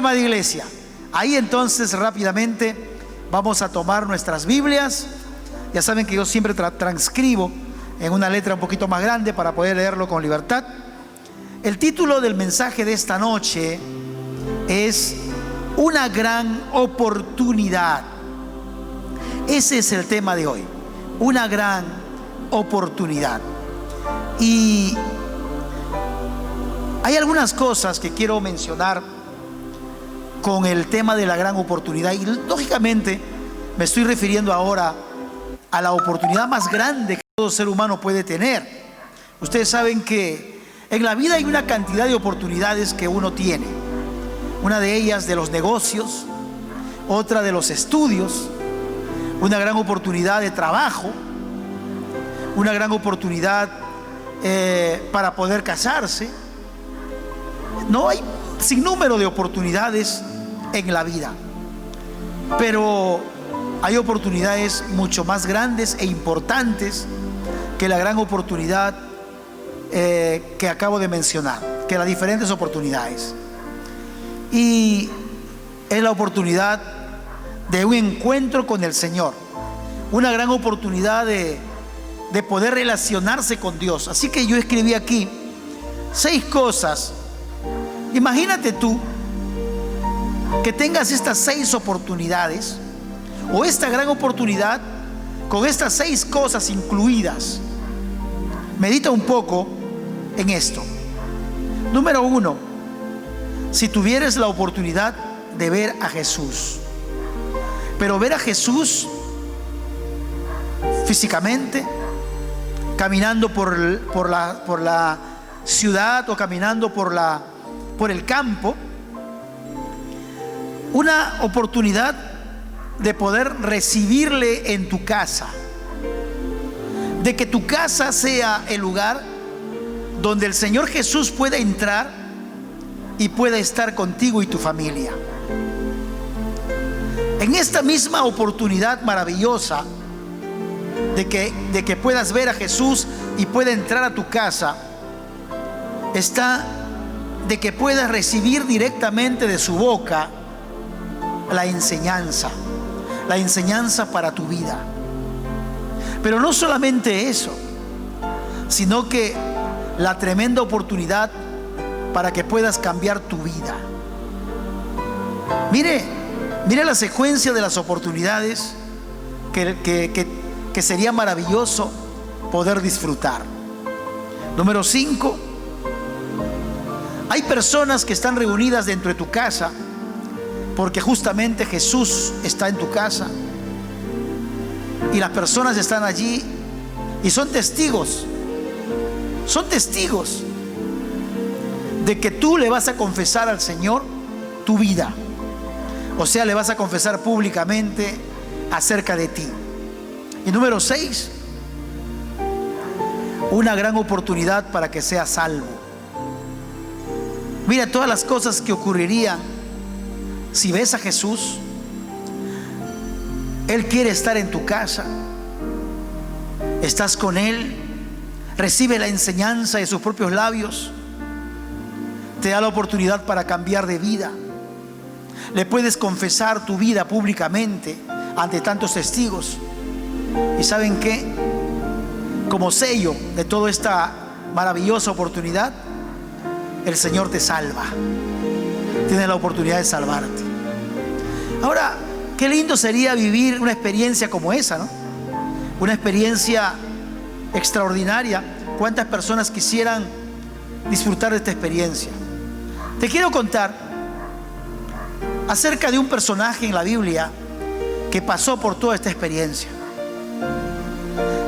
amada iglesia, ahí entonces rápidamente vamos a tomar nuestras Biblias. Ya saben que yo siempre transcribo en una letra un poquito más grande para poder leerlo con libertad. El título del mensaje de esta noche es una gran oportunidad. Ese es el tema de hoy, una gran oportunidad. Y hay algunas cosas que quiero mencionar con el tema de la gran oportunidad, y lógicamente me estoy refiriendo ahora a la oportunidad más grande que todo ser humano puede tener. Ustedes saben que en la vida hay una cantidad de oportunidades que uno tiene. Una de ellas de los negocios, otra de los estudios, una gran oportunidad de trabajo, una gran oportunidad para poder casarse. No, hay sinnúmero de oportunidades en la vida, pero hay oportunidades mucho más grandes e importantes que la gran oportunidad que acabo de mencionar, que las diferentes oportunidades. Y es la oportunidad de un encuentro con el Señor, una gran oportunidad de poder relacionarse con Dios. Así que yo escribí aquí 6 cosas. Imagínate tú que tengas estas 6 oportunidades, o esta gran oportunidad con estas 6 cosas incluidas. Medita un poco en esto. Número 1, si tuvieras la oportunidad de ver a Jesús, pero ver a Jesús físicamente, caminando por la ciudad o caminando por el campo, una oportunidad de poder recibirle en tu casa, de que tu casa sea el lugar donde el Señor Jesús pueda entrar y pueda estar contigo y tu familia. En esta misma oportunidad maravillosa de que puedas ver a Jesús y pueda entrar a tu casa, está de que puedas recibir directamente de su boca la enseñanza para tu vida. Pero no solamente eso, sino que la tremenda oportunidad para que puedas cambiar tu vida. Mire la secuencia de las oportunidades que sería maravilloso poder disfrutar. Número 5, hay personas que están reunidas dentro de tu casa porque justamente Jesús está en tu casa, y las personas están allí y son testigos de que tú le vas a confesar al Señor tu vida. O sea, le vas a confesar públicamente acerca de ti. Y número 6, una gran oportunidad para que seas salvo. Mira todas las cosas que ocurrirían si ves a Jesús. Él quiere estar en tu casa, estás con Él, recibe la enseñanza de sus propios labios, te da la oportunidad para cambiar de vida. Le puedes confesar tu vida públicamente ante tantos testigos. ¿Y saben qué? Como sello de toda esta maravillosa oportunidad, el Señor te salva. Tiene la oportunidad de salvarte. Ahora, qué lindo sería vivir una experiencia como esa, ¿no? Una experiencia extraordinaria. ¿Cuántas personas quisieran disfrutar de esta experiencia? Te quiero contar acerca de un personaje en la Biblia que pasó por toda esta experiencia.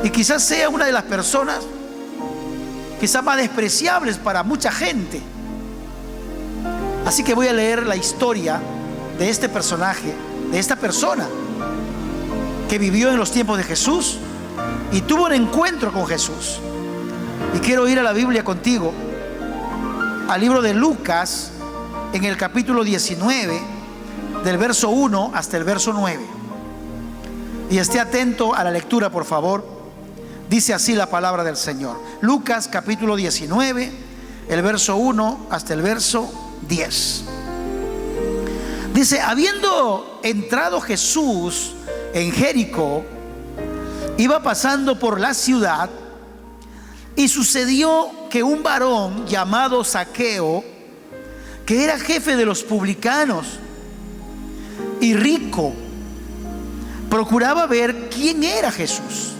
Y quizás sea una de las personas quizás más despreciables para mucha gente. Así que voy a leer la historia de este personaje, de esta persona que vivió en los tiempos de Jesús y tuvo un encuentro con Jesús. Y quiero ir a la Biblia contigo, al libro de Lucas, en el capítulo 19, del verso 1 hasta el verso 9. Y esté atento a la lectura, por favor. Dice así la palabra del Señor. Lucas capítulo 19, el verso 1 hasta el verso 10. Dice: habiendo entrado Jesús en Jericó, iba pasando por la ciudad, y sucedió que un varón llamado Zaqueo, que era jefe de los publicanos y rico, procuraba ver quién era Jesús,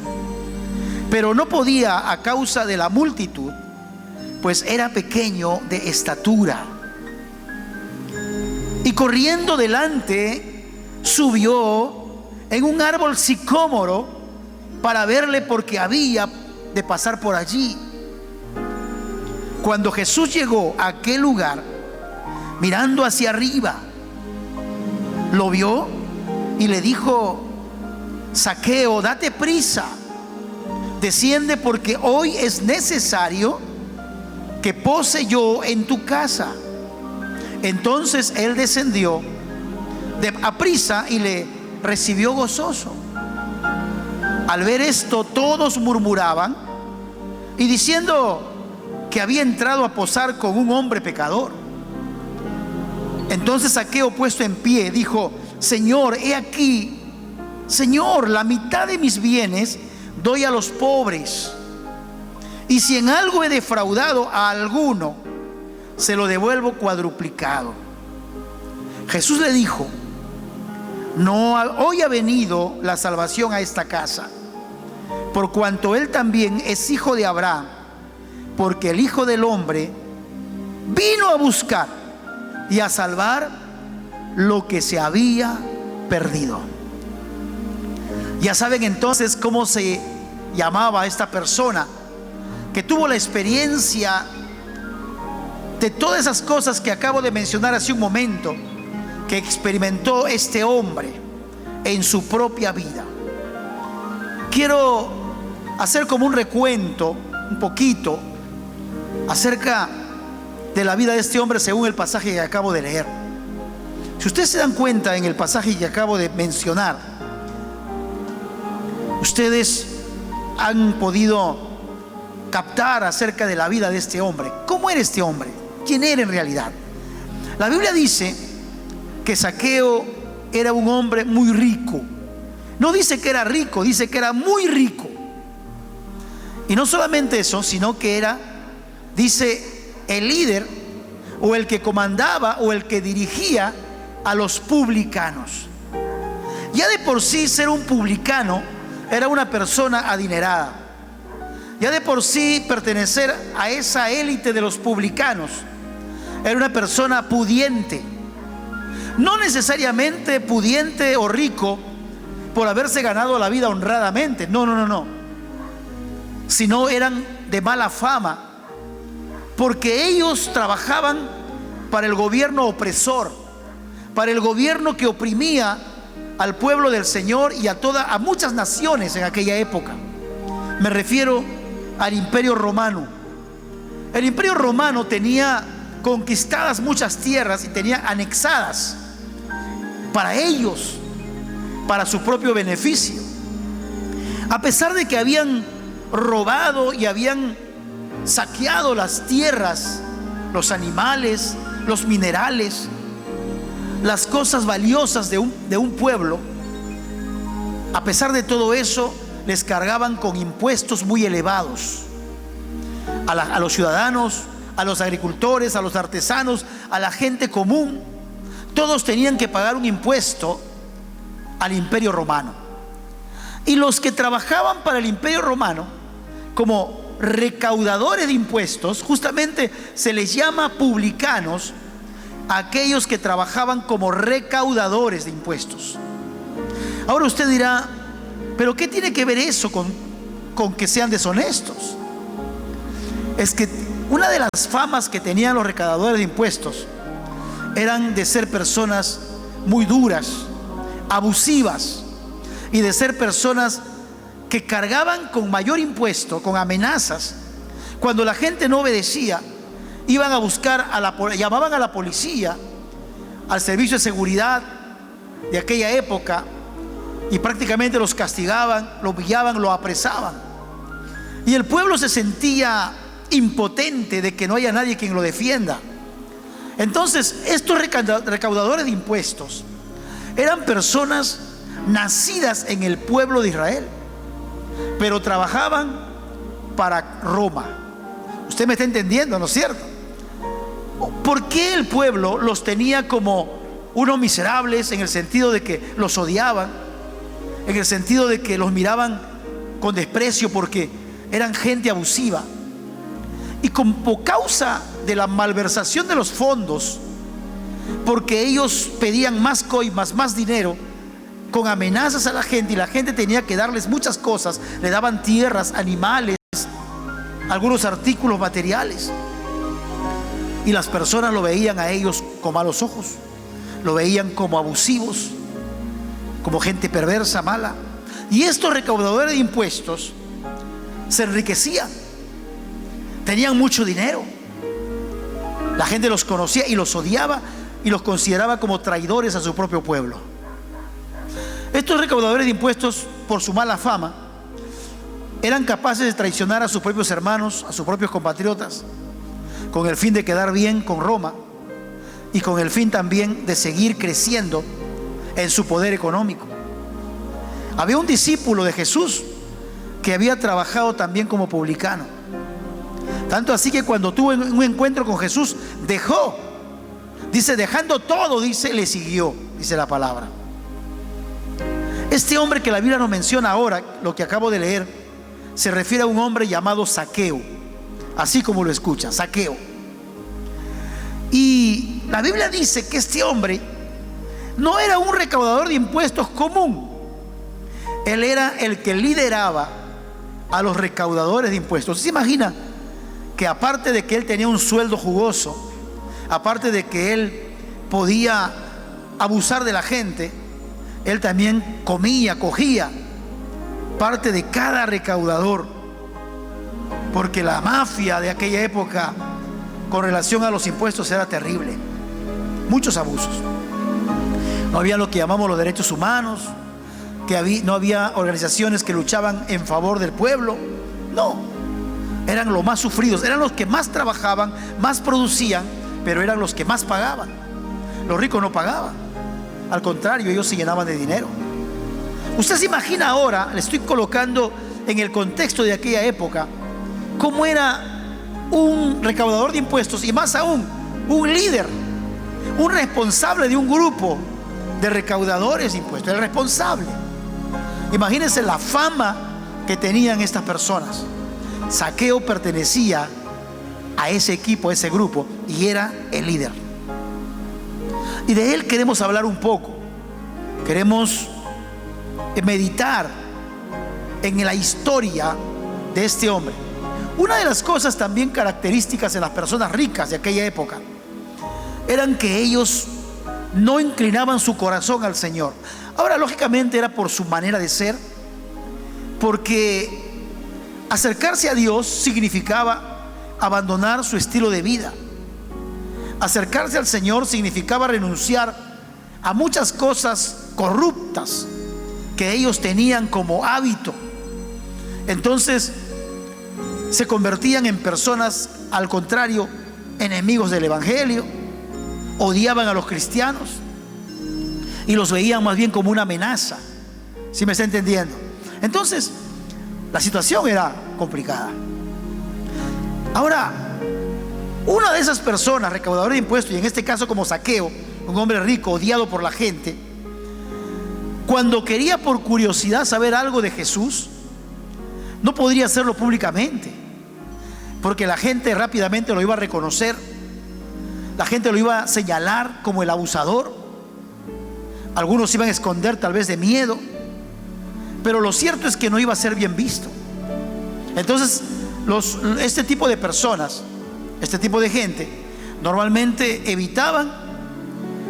pero no podía a causa de la multitud, pues era pequeño de estatura. Y corriendo delante, subió en un árbol sicómoro para verle, porque había de pasar por allí. Cuando Jesús llegó a aquel lugar, mirando hacia arriba, lo vio y le dijo: Zaqueo, date prisa, desciende, porque hoy es necesario que pose yo en tu casa. Entonces él descendió a prisa y le recibió gozoso. Al ver esto, todos murmuraban y diciendo que había entrado a posar con un hombre pecador. Entonces Zaqueo, puesto en pie, dijo: Señor, he aquí, Señor, la mitad de mis bienes doy a los pobres, y si en algo he defraudado a alguno, se lo devuelvo cuadruplicado. Jesús le dijo: no, hoy ha venido la salvación a esta casa, por cuanto él también es hijo de Abraham, porque el Hijo del Hombre vino a buscar y a salvar lo que se había perdido. Ya saben entonces cómo se llamaba esta persona que tuvo la experiencia de todas esas cosas que acabo de mencionar hace un momento, que experimentó este hombre en su propia vida. Quiero hacer como un recuento, un poquito, acerca de la vida de este hombre según el pasaje que acabo de leer. Si ustedes se dan cuenta, en el pasaje que acabo de mencionar, ustedes han podido captar acerca de la vida de este hombre. ¿Cómo era este hombre? ¿Quién era en realidad? La Biblia dice que Zaqueo era un hombre muy rico. No dice que era rico, dice que era muy rico. Y no solamente eso, sino que era, dice, el líder o el que comandaba o el que dirigía a los publicanos. Ya de por sí ser un publicano era una persona adinerada. Ya de por sí pertenecer a esa élite de los publicanos era una persona pudiente. No necesariamente pudiente o rico por haberse ganado la vida honradamente, no, sino eran de mala fama, porque ellos trabajaban para el gobierno opresor, para el gobierno que oprimía al pueblo del Señor y a muchas naciones en aquella época. Me refiero al Imperio Romano. El Imperio Romano tenía conquistadas muchas tierras y tenía anexadas para ellos, para su propio beneficio. A pesar de que habían robado y habían saqueado las tierras, los animales, los minerales, las cosas valiosas de un pueblo, a pesar de todo eso, les cargaban con impuestos muy elevados a los ciudadanos, a los agricultores, a los artesanos, a la gente común. Todos tenían que pagar un impuesto al Imperio Romano. Y los que trabajaban para el Imperio Romano como recaudadores de impuestos, justamente se les llama publicanos a aquellos que trabajaban como recaudadores de impuestos. Ahora usted dirá: ¿pero qué tiene que ver eso con que sean deshonestos? Es que una de las famas que tenían los recaudadores de impuestos eran de ser personas muy duras, abusivas, y de ser personas que cargaban con mayor impuesto, con amenazas. Cuando la gente no obedecía, iban a buscar llamaban a la policía, al servicio de seguridad de aquella época, y prácticamente los castigaban, los humillaban, los apresaban. Y el pueblo se sentía impotente de que no haya nadie quien lo defienda. Entonces, estos recaudadores de impuestos eran personas nacidas en el pueblo de Israel, pero trabajaban para Roma. Usted me está entendiendo, ¿no es cierto? ¿Por qué el pueblo los tenía como unos miserables, en el sentido de que los odiaban, en el sentido de que los miraban con desprecio porque eran gente abusiva? Y como causa de la malversación de los fondos, porque ellos pedían más coimas, más dinero, con amenazas a la gente, y la gente tenía que darles muchas cosas, le daban tierras, animales, algunos artículos materiales, y las personas lo veían a ellos con malos ojos, lo veían como abusivos, como gente perversa, mala. Y estos recaudadores de impuestos se enriquecían, tenían mucho dinero, la gente los conocía y los odiaba y los consideraba como traidores a su propio pueblo. Estos recaudadores de impuestos, por su mala fama, eran capaces de traicionar a sus propios hermanos, a sus propios compatriotas, con el fin de quedar bien con Roma y con el fin también de seguir creciendo en su poder económico. Había un discípulo de Jesús que había trabajado también como publicano, tanto así que cuando tuvo un encuentro con Jesús, dejando todo, le siguió, dice la palabra. Este hombre que la Biblia nos menciona ahora, lo que acabo de leer, se refiere a un hombre llamado Zaqueo, así como lo escucha, Zaqueo. Y la Biblia dice que este hombre no era un recaudador de impuestos común. Él era el que lideraba a los recaudadores de impuestos. ¿Se imagina que aparte de que él tenía un sueldo jugoso, aparte de que él podía abusar de la gente, él también cogía parte de cada recaudador? Porque la mafia de aquella época con relación a los impuestos era terrible, muchos abusos. No había lo que llamamos los derechos humanos, no había organizaciones que luchaban en favor del pueblo. No, eran los más sufridos, eran los que más trabajaban, más producían, pero eran los que más pagaban. Los ricos no pagaban, al contrario, ellos se llenaban de dinero. Usted se imagina ahora, le estoy colocando en el contexto de aquella época, cómo era un recaudador de impuestos, y más aún, un líder, un responsable de un grupo de recaudadores de impuestos, el responsable. Imagínense la fama que tenían estas personas. Zaqueo pertenecía a ese equipo, a ese grupo, y era el líder. Y de él queremos hablar un poco. Queremos meditar en la historia de este hombre. Una de las cosas también características en las personas ricas de aquella época eran que ellos no inclinaban su corazón al Señor. Ahora, lógicamente, era por su manera de ser, porque acercarse a Dios significaba abandonar su estilo de vida. Acercarse al Señor significaba renunciar a muchas cosas corruptas que ellos tenían como hábito. Entonces se convertían en personas, al contrario, enemigos del Evangelio, odiaban a los cristianos y los veían más bien como una amenaza. ¿Sí me está entendiendo? Entonces la situación era complicada. Ahora, una de esas personas, recaudador de impuestos, y en este caso como Zaqueo, un hombre rico, odiado por la gente, cuando quería por curiosidad saber algo de Jesús, no podría hacerlo públicamente, porque la gente rápidamente lo iba a reconocer, la gente lo iba a señalar como el abusador, algunos iban a esconder tal vez de miedo, pero lo cierto es que no iba a ser bien visto. Entonces este tipo de personas, este tipo de gente, normalmente evitaban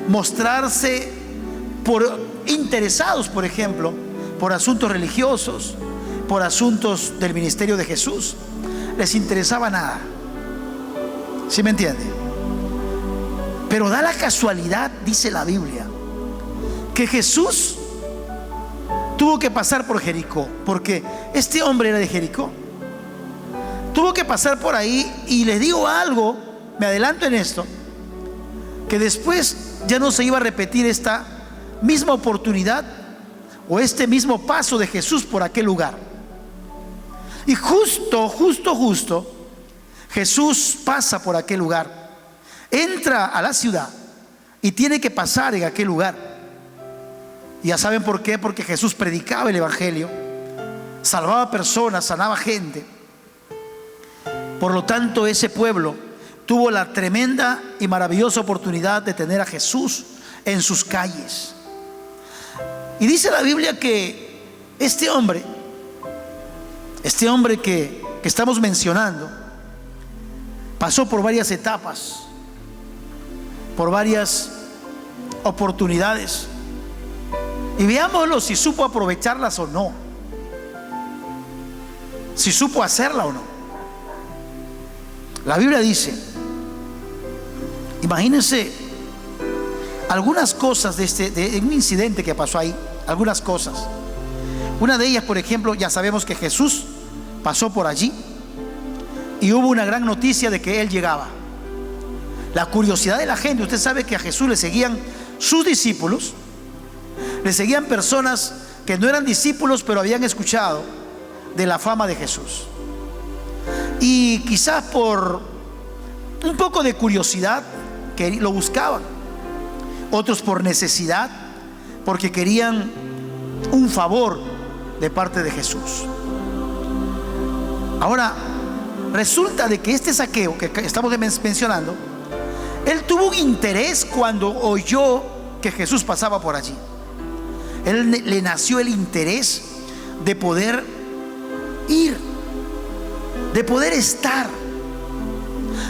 mostrarse interesados, por ejemplo, por asuntos religiosos, por asuntos del ministerio de Jesús. Les interesaba nada. ¿Sí me entiende? Pero da la casualidad, dice la Biblia, que Jesús tuvo que pasar por Jericó, porque este hombre era de Jericó. Tuvo que pasar por ahí, y les digo algo, me adelanto en esto, que después ya no se iba a repetir esta misma oportunidad o este mismo paso de Jesús por aquel lugar. Y justo Jesús pasa por aquel lugar, entra a la ciudad y tiene que pasar en aquel lugar. Y ya saben por qué: porque Jesús predicaba el evangelio, salvaba personas, sanaba gente. Por lo tanto, ese pueblo tuvo la tremenda y maravillosa oportunidad de tener a Jesús en sus calles. Y dice la Biblia que este hombre que estamos mencionando, pasó por varias etapas, por varias oportunidades. Y veámoslo si supo aprovecharlas o no, si supo hacerla o no. La Biblia dice, imagínense algunas cosas de un incidente que pasó ahí, algunas cosas. Una de ellas, por ejemplo, ya sabemos que Jesús pasó por allí y hubo una gran noticia de que Él llegaba. La curiosidad de la gente, usted sabe que a Jesús le seguían sus discípulos, le seguían personas que no eran discípulos, pero habían escuchado de la fama de Jesús. Y quizás por un poco de curiosidad que lo buscaban, otros por necesidad, porque querían un favor de parte de Jesús. Ahora, resulta de que este Zaqueo que estamos mencionando, él tuvo un interés cuando oyó que Jesús pasaba por allí. Él le nació el interés de poder ir, de poder estar,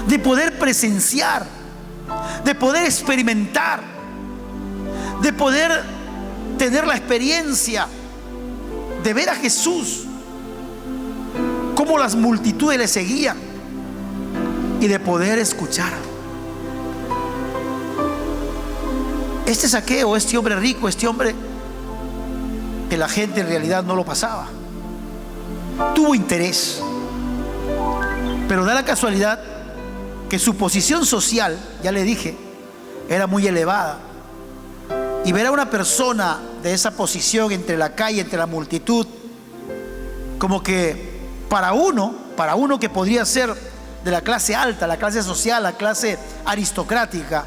de poder presenciar, de poder experimentar, de poder tener la experiencia de ver a Jesús, cómo las multitudes le seguían, y de poder escuchar. Este Zaqueo, este hombre rico, este hombre que la gente en realidad no lo pasaba, tuvo interés. Pero da la casualidad que su posición social, ya le dije, era muy elevada. Y ver a una persona de esa posición entre la calle, entre la multitud, como que para uno que podría ser de la clase alta, la clase social, la clase aristocrática,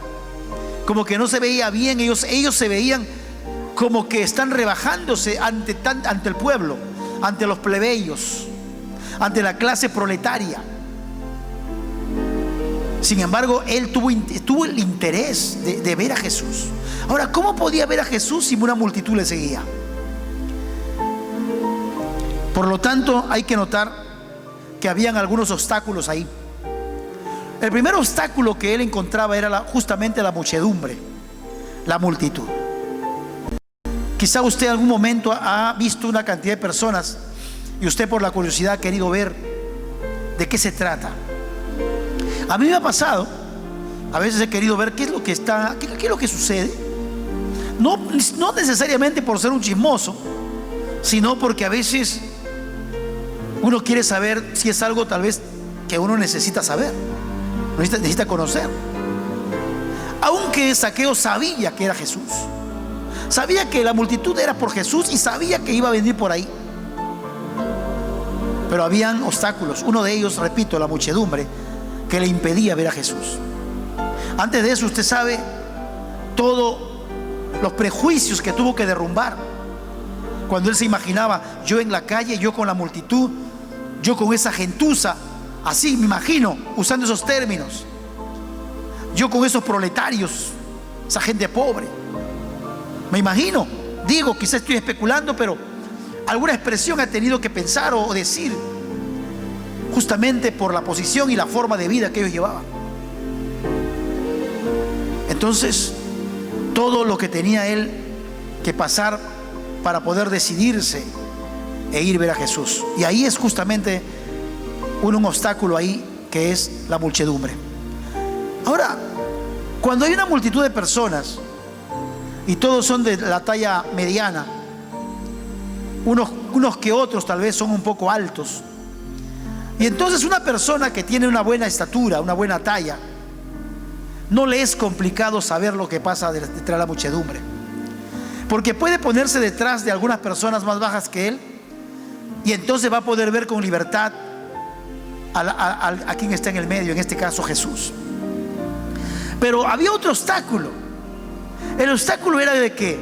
como que no se veía bien. Ellos se veían como que están rebajándose ante el pueblo, ante los plebeyos, ante la clase proletaria. Sin embargo, él tuvo el interés de ver a Jesús. Ahora, ¿cómo podía ver a Jesús si una multitud le seguía? Por lo tanto, hay que notar que habían algunos obstáculos ahí. El primer obstáculo que él encontraba era justamente la muchedumbre, la multitud. Quizá usted en algún momento ha visto una cantidad de personas y usted por la curiosidad ha querido ver de qué se trata. A mí me ha pasado, a veces he querido ver qué es lo que sucede. No necesariamente por ser un chismoso, sino porque a veces uno quiere saber si es algo tal vez que uno necesita saber, necesita conocer. Aunque Zaqueo sabía que era Jesús, sabía que la multitud era por Jesús y sabía que iba a venir por ahí, pero habían obstáculos. Uno de ellos, repito, la muchedumbre, que le impedía ver a Jesús. Antes de eso, usted sabe todos los prejuicios que tuvo que derrumbar cuando él se imaginaba: yo en la calle, yo con la multitud, yo con esa gentuza, así me imagino, usando esos términos, yo con esos proletarios, esa gente pobre, me imagino. Digo, quizás estoy especulando, pero alguna expresión ha tenido que pensar o decir, justamente por la posición y la forma de vida que ellos llevaban. Entonces, todo lo que tenía él que pasar para poder decidirse e ir a ver a Jesús. Y ahí es justamente un obstáculo ahí, que es la muchedumbre. Ahora, cuando hay una multitud de personas y todos son de la talla mediana, unos que otros tal vez son un poco altos, y entonces una persona que tiene una buena estatura, una buena talla, no le es complicado saber lo que pasa detrás de la muchedumbre, porque puede ponerse detrás de algunas personas más bajas que él, y entonces va a poder ver con libertad a quien está en el medio, en este caso Jesús. Pero había otro obstáculo. El obstáculo era de que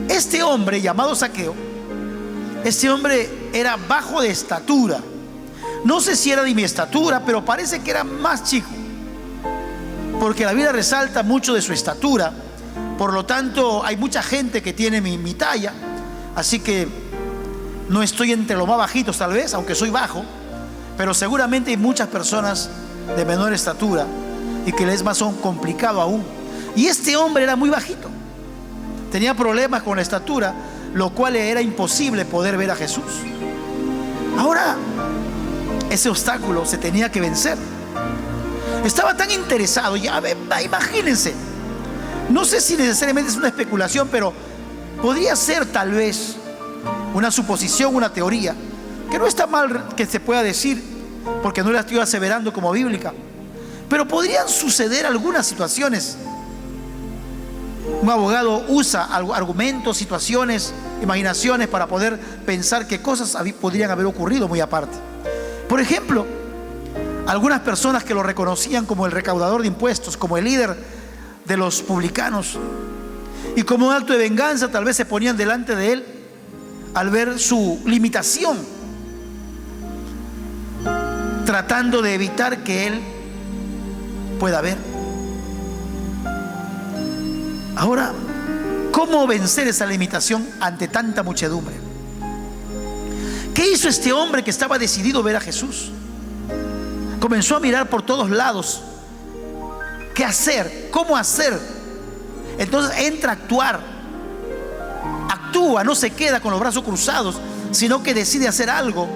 este hombre llamado Zaqueo, este hombre era bajo de estatura. No sé si era de mi estatura, pero parece que era más chico, porque la Biblia resalta mucho de su estatura. Por lo tanto, hay mucha gente que tiene mi talla, así que no estoy entre los más bajitos tal vez, aunque soy bajo, pero seguramente hay muchas personas de menor estatura y que les es más complicado aún. Y este hombre era muy bajito, tenía problemas con la estatura, lo cual era imposible poder ver a Jesús. Ahora, ese obstáculo se tenía que vencer. Estaba tan interesado, imagínense, no sé si necesariamente es una especulación, pero podría ser tal vez una suposición, una teoría, que no está mal que se pueda decir, porque no la estoy aseverando como bíblica, pero podrían suceder algunas situaciones. Un abogado usa argumentos, situaciones, imaginaciones para poder pensar qué cosas podrían haber ocurrido muy aparte. Por ejemplo, algunas personas que lo reconocían como el recaudador de impuestos, como el líder de los publicanos, y como un acto de venganza tal vez se ponían delante de él al ver su limitación, tratando de evitar que él pueda ver. Ahora, ¿cómo vencer esa limitación ante tanta muchedumbre? ¿Qué hizo este hombre que estaba decidido a ver a Jesús? Comenzó a mirar por todos lados. ¿Qué hacer? ¿Cómo hacer? Entonces entra a actuar. Actúa, no se queda con los brazos cruzados, sino que decide hacer algo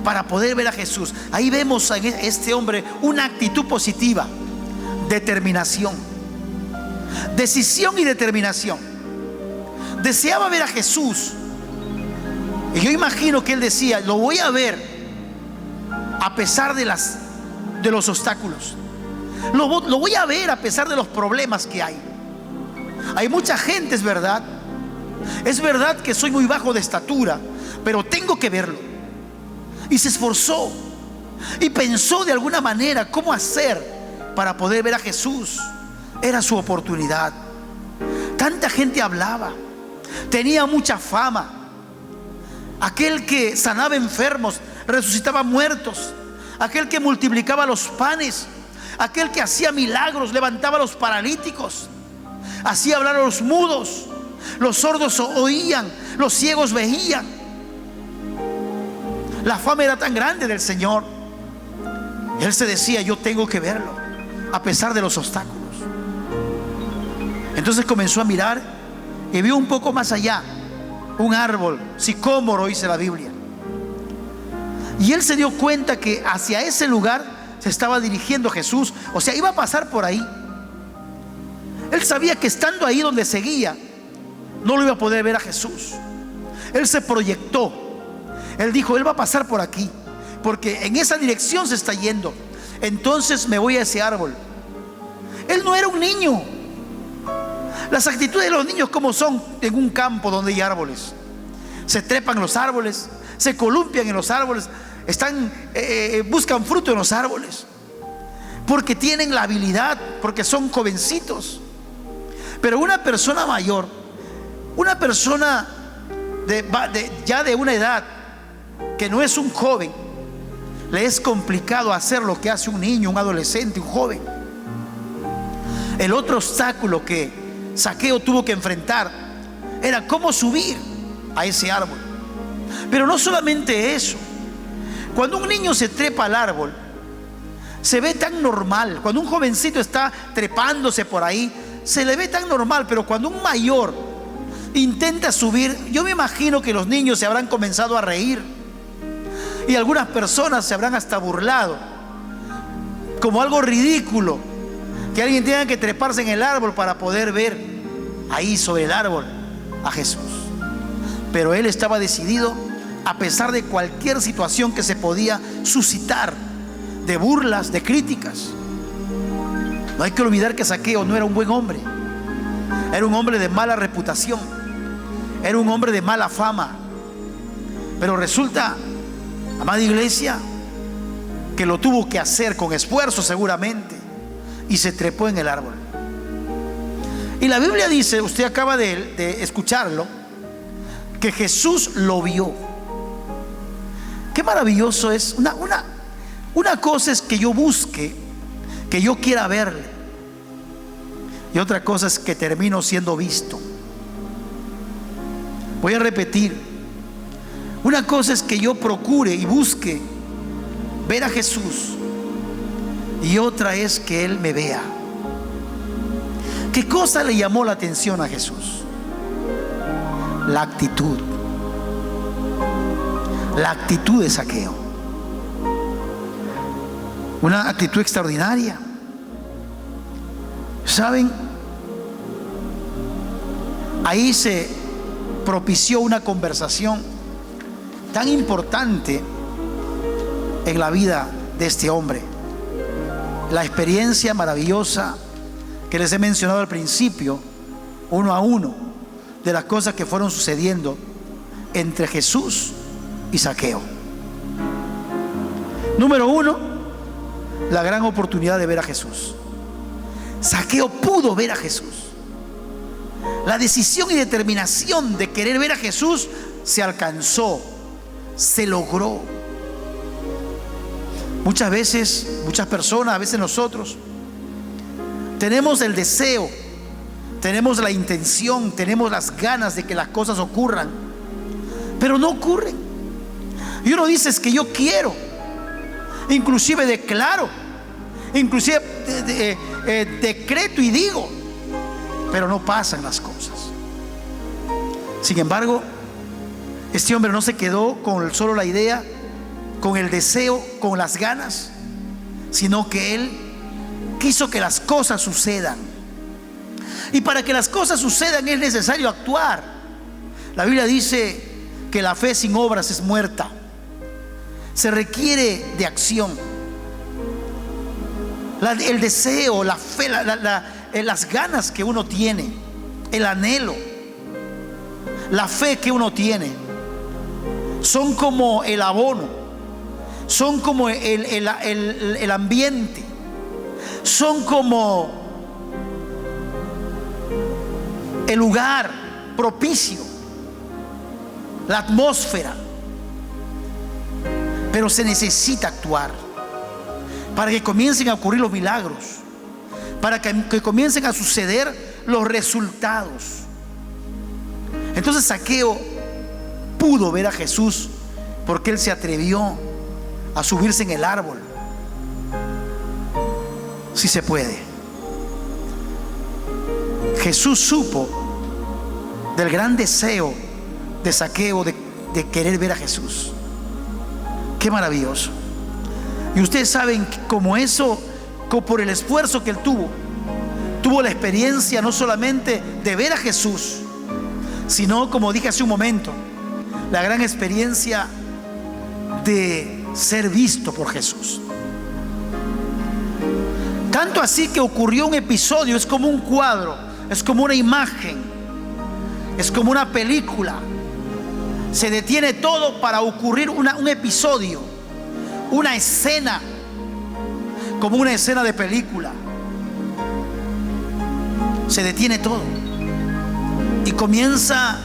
para poder ver a Jesús. Ahí vemos en este hombre una actitud positiva, determinación, decisión y determinación. Deseaba ver a Jesús, y yo imagino que él decía: lo voy a ver a pesar de los obstáculos, lo voy a ver a pesar de los problemas que hay. Hay mucha gente, es verdad que soy muy bajo de estatura, pero tengo que verlo. Y se esforzó y pensó de alguna manera cómo hacer para poder ver a Jesús. Era su oportunidad. Tanta gente hablaba, tenía mucha fama. Aquel que sanaba enfermos, resucitaba muertos, aquel que multiplicaba los panes, aquel que hacía milagros, levantaba a los paralíticos, hacía hablar a los mudos, los sordos oían, los ciegos veían. La fama era tan grande del Señor. Él se decía: yo tengo que verlo a pesar de los obstáculos. Entonces comenzó a mirar y vio un poco más allá un árbol sicómoro, dice la Biblia. Y él se dio cuenta que hacia ese lugar se estaba dirigiendo Jesús. O sea, iba a pasar por ahí. Él sabía que estando ahí donde seguía, no lo iba a poder ver a Jesús. Él se proyectó. Él dijo: él va a pasar por aquí, porque en esa dirección se está yendo. Entonces me voy a ese árbol. Él no era un niño. Las actitudes de los niños, como son en un campo donde hay árboles: se trepan en los árboles, se columpian en los árboles, buscan fruto en los árboles, porque tienen la habilidad, porque son jovencitos. Pero una persona mayor, una persona ya de una edad que no es un joven, le es complicado hacer lo que hace un niño, un adolescente, un joven. El otro obstáculo que Zaqueo tuvo que enfrentar era cómo subir a ese árbol. Pero no solamente eso. Cuando un niño se trepa al árbol, se ve tan normal. Cuando un jovencito está trepándose por ahí, se le ve tan normal. Pero cuando un mayor intenta subir, yo me imagino que los niños se habrán comenzado a reír, y algunas personas se habrán hasta burlado, como algo ridículo, que alguien tenga que treparse en el árbol para poder ver ahí sobre el árbol a Jesús. Pero él estaba decidido, a pesar de cualquier situación que se podía suscitar, de burlas, de críticas. No hay que olvidar que Zaqueo no era un buen hombre. Era un hombre de mala reputación. Era un hombre de mala fama. Pero resulta, amada iglesia, que lo tuvo que hacer con esfuerzo seguramente, y se trepó en el árbol. Y la Biblia dice, usted acaba de escucharlo, que Jesús lo vio. Qué maravilloso es. Una cosa es que yo busque, que yo quiera verle, y otra cosa es que termino siendo visto. Voy a repetir. Una cosa es que yo procure y busque ver a Jesús, y otra es que Él me vea. ¿Qué cosa le llamó la atención a Jesús? La actitud. La actitud de Zaqueo. Una actitud extraordinaria. ¿Saben? Ahí se propició una conversación tan importante en la vida de este hombre. La experiencia maravillosa que les he mencionado al principio, uno a uno, de las cosas que fueron sucediendo entre Jesús y Zaqueo. Número uno, la gran oportunidad de ver a Jesús. Zaqueo pudo ver a Jesús. La decisión y determinación de querer ver a Jesús se alcanzó, se logró. Muchas veces, muchas personas, a veces nosotros, tenemos el deseo, tenemos la intención, tenemos las ganas de que las cosas ocurran, pero no ocurren. Y uno dice, es que yo quiero, inclusive declaro, inclusive decreto y digo, pero no pasan las cosas. Sin embargo, este hombre no se quedó con solo la idea, con el deseo, con las ganas, sino que él quiso que las cosas sucedan. Y para que las cosas sucedan es necesario actuar. La Biblia dice que la fe sin obras es muerta. Se requiere de acción. El deseo, la fe, las ganas que uno tiene, el anhelo, la fe que uno tiene, son como el abono, son como el ambiente, son como el lugar propicio, la atmósfera. Pero se necesita actuar para que comiencen a ocurrir los milagros, para que comiencen a suceder los resultados. Entonces Zaqueo pudo ver a Jesús porque él se atrevió a subirse en el árbol. Si se puede. Jesús supo del gran deseo de Zaqueo de querer ver a Jesús. Qué maravilloso. Y ustedes saben que como eso, como por el esfuerzo que él tuvo la experiencia no solamente de ver a Jesús, sino, como dije hace un momento, la gran experiencia de ser visto por Jesús. Tanto así que ocurrió un episodio, es como un cuadro, es como una imagen, es como una película. Se detiene todo para ocurrir un episodio, una escena, como una escena de película. Se detiene todo y comienza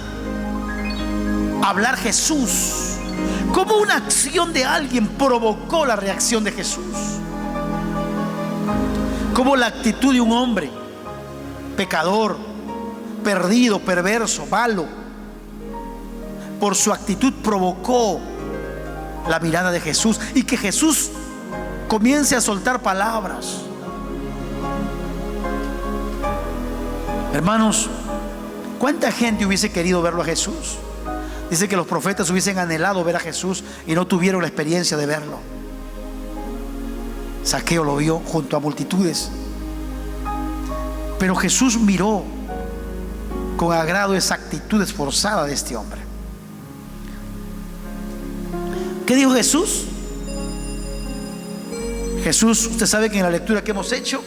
a hablar Jesús. Como una acción de alguien provocó la reacción de Jesús. Como la actitud de un hombre pecador, perdido, perverso, malo, por su actitud provocó la mirada de Jesús, y que Jesús comience a soltar palabras. Hermanos, ¿cuánta gente hubiese querido verlo a Jesús? Dice que los profetas hubiesen anhelado ver a Jesús y no tuvieron la experiencia de verlo. Zaqueo lo vio junto a multitudes, pero Jesús miró con agrado esa actitud esforzada de este hombre. ¿Qué dijo Jesús? Jesús, usted sabe que en la lectura que hemos hecho,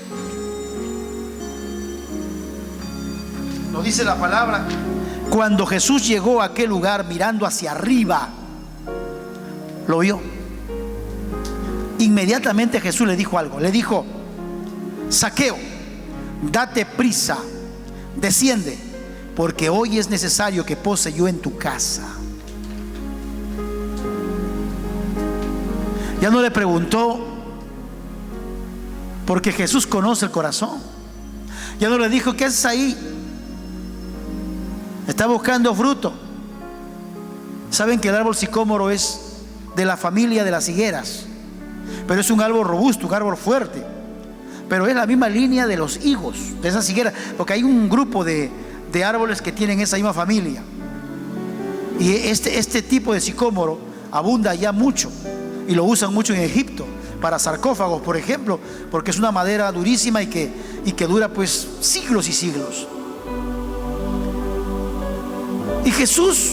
nos dice la palabra, cuando Jesús llegó a aquel lugar mirando hacia arriba, lo vio. Inmediatamente Jesús le dijo algo. Le dijo: Zaqueo, date prisa, desciende, porque hoy es necesario que pose yo en tu casa. Ya no le preguntó, porque Jesús conoce el corazón. Ya no le dijo: ¿qué haces ahí? Está buscando fruto. Saben que el árbol sicómoro es de la familia de las higueras, pero es un árbol robusto, un árbol fuerte. Pero es la misma línea de los higos, de esas higueras, porque hay un grupo de árboles que tienen esa misma familia. Y este tipo de sicómoro abunda ya mucho, y lo usan mucho en Egipto para sarcófagos, por ejemplo, porque es una madera durísima y que dura pues siglos y siglos. Y Jesús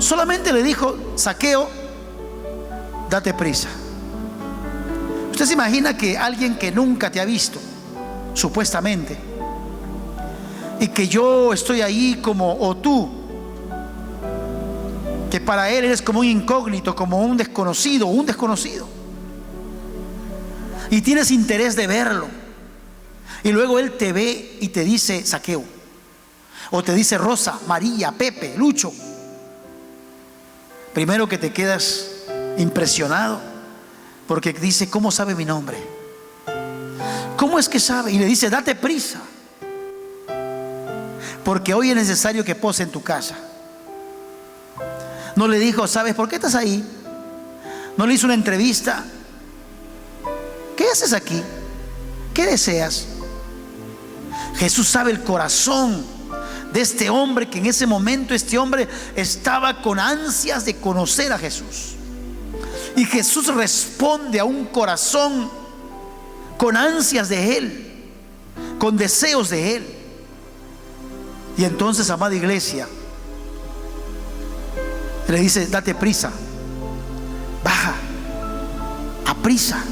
solamente le dijo: Zaqueo, date prisa. Usted se imagina que alguien que nunca te ha visto, supuestamente, y que yo estoy ahí o tú, que para él eres como un incógnito, como un desconocido, y tienes interés de verlo, y luego él te ve y te dice: Zaqueo, o te dice Rosa, María, Pepe, Lucho. Primero que te quedas impresionado, porque dice: ¿cómo sabe mi nombre? ¿Cómo es que sabe? Y le dice: date prisa, porque hoy es necesario que pose en tu casa. No le dijo: ¿sabes por qué estás ahí? No le hizo una entrevista. ¿Qué haces aquí? ¿Qué deseas? Jesús sabe el corazón de este hombre, que en ese momento este hombre estaba con ansias de conocer a Jesús. Y Jesús responde a un corazón con ansias de Él, con deseos de Él. Y entonces, amada iglesia, le dice: date prisa, baja, a prisa,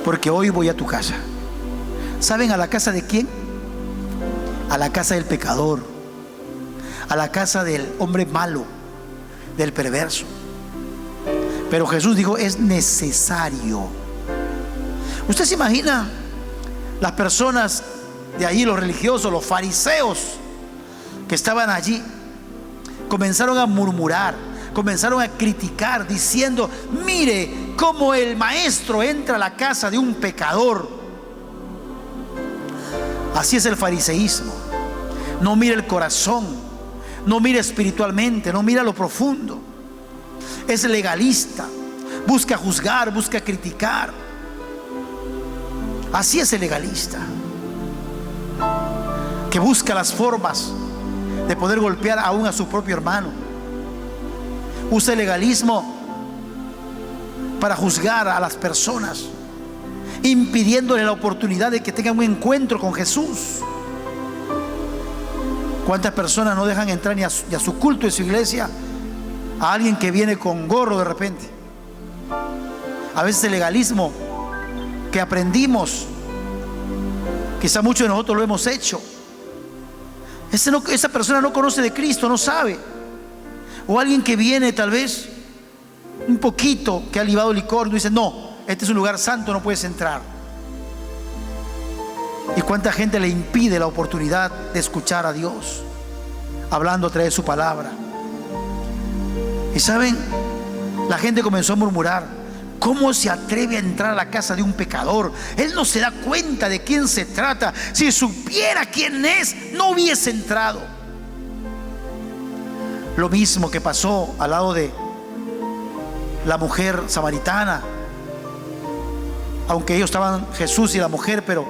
porque hoy voy a tu casa. ¿Saben a la casa de quién? A la casa del pecador, a la casa del hombre malo, del perverso. Pero Jesús dijo: es necesario. ¿Usted se imagina las personas de allí, los religiosos, los fariseos que estaban allí? Comenzaron a murmurar, comenzaron a criticar, diciendo: mire cómo el maestro entra a la casa de un pecador. Así es el fariseísmo. No mira el corazón, no mira espiritualmente, no mira lo profundo. Es legalista, busca juzgar, busca criticar. Así es el legalista, que busca las formas de poder golpear aún a su propio hermano. Usa el legalismo para juzgar a las personas, impidiéndole la oportunidad de que tengan un encuentro con Jesús. ¿Cuántas personas no dejan entrar ni a su culto, en su iglesia, a alguien que viene con gorro de repente? A veces el legalismo que aprendimos, quizá muchos de nosotros lo hemos hecho. Esa persona no conoce de Cristo, no sabe. O alguien que viene tal vez un poquito, que ha libado licor, dice: no, este es un lugar santo, no puedes entrar. ¿Y cuánta gente le impide la oportunidad de escuchar a Dios hablando a través de su palabra? Y saben, la gente comenzó a murmurar: ¿cómo se atreve a entrar a la casa de un pecador? Él no se da cuenta de quién se trata. Si supiera quién es, no hubiese entrado. Lo mismo que pasó al lado de la mujer samaritana. Aunque ellos estaban, Jesús y la mujer, pero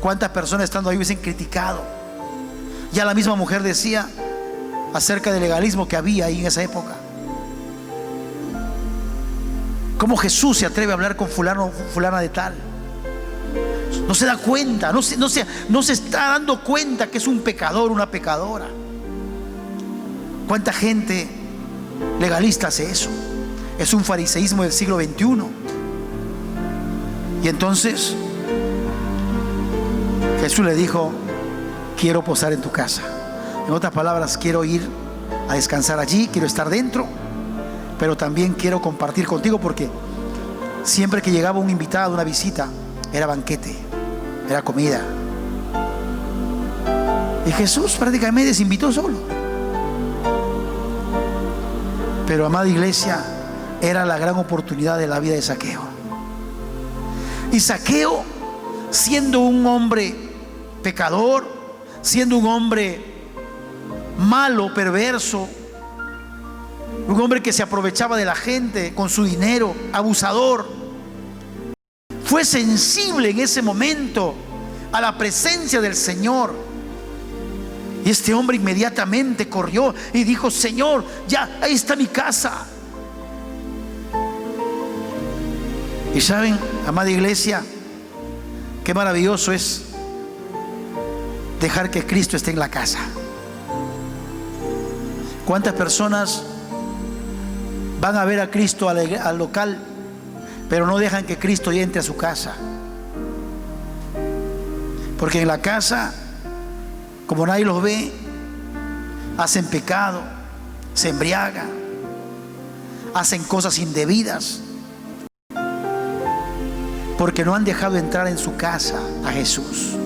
cuántas personas estando ahí hubiesen criticado. Ya la misma mujer decía acerca del legalismo que había ahí en esa época. ¿Cómo Jesús se atreve a hablar con fulano, fulana de tal? No se da cuenta, no se está dando cuenta que es un pecador, una pecadora. ¿Cuánta gente legalista hace eso? Es un fariseísmo del siglo XXI. Y entonces Jesús le dijo: quiero posar en tu casa. En otras palabras, quiero ir a descansar allí, quiero estar dentro, pero también quiero compartir contigo, porque siempre que llegaba un invitado, una visita, era banquete, era comida. Y Jesús prácticamente se invitó solo. Pero, amada iglesia, era la gran oportunidad de la vida de Zaqueo. Y Zaqueo, siendo un hombre pecador, siendo un hombre malo, perverso, un hombre que se aprovechaba de la gente con su dinero, abusador, fue sensible en ese momento a la presencia del Señor. Y este hombre inmediatamente corrió y dijo: Señor, ya, ahí está mi casa. Y saben, amada iglesia, qué maravilloso es dejar que Cristo esté en la casa. ¿Cuántas personas van a ver a Cristo al local, pero no dejan que Cristo entre a su casa? Porque en la casa, como nadie los ve, hacen pecado, se embriagan, hacen cosas indebidas, porque no han dejado entrar en su casa a Jesús.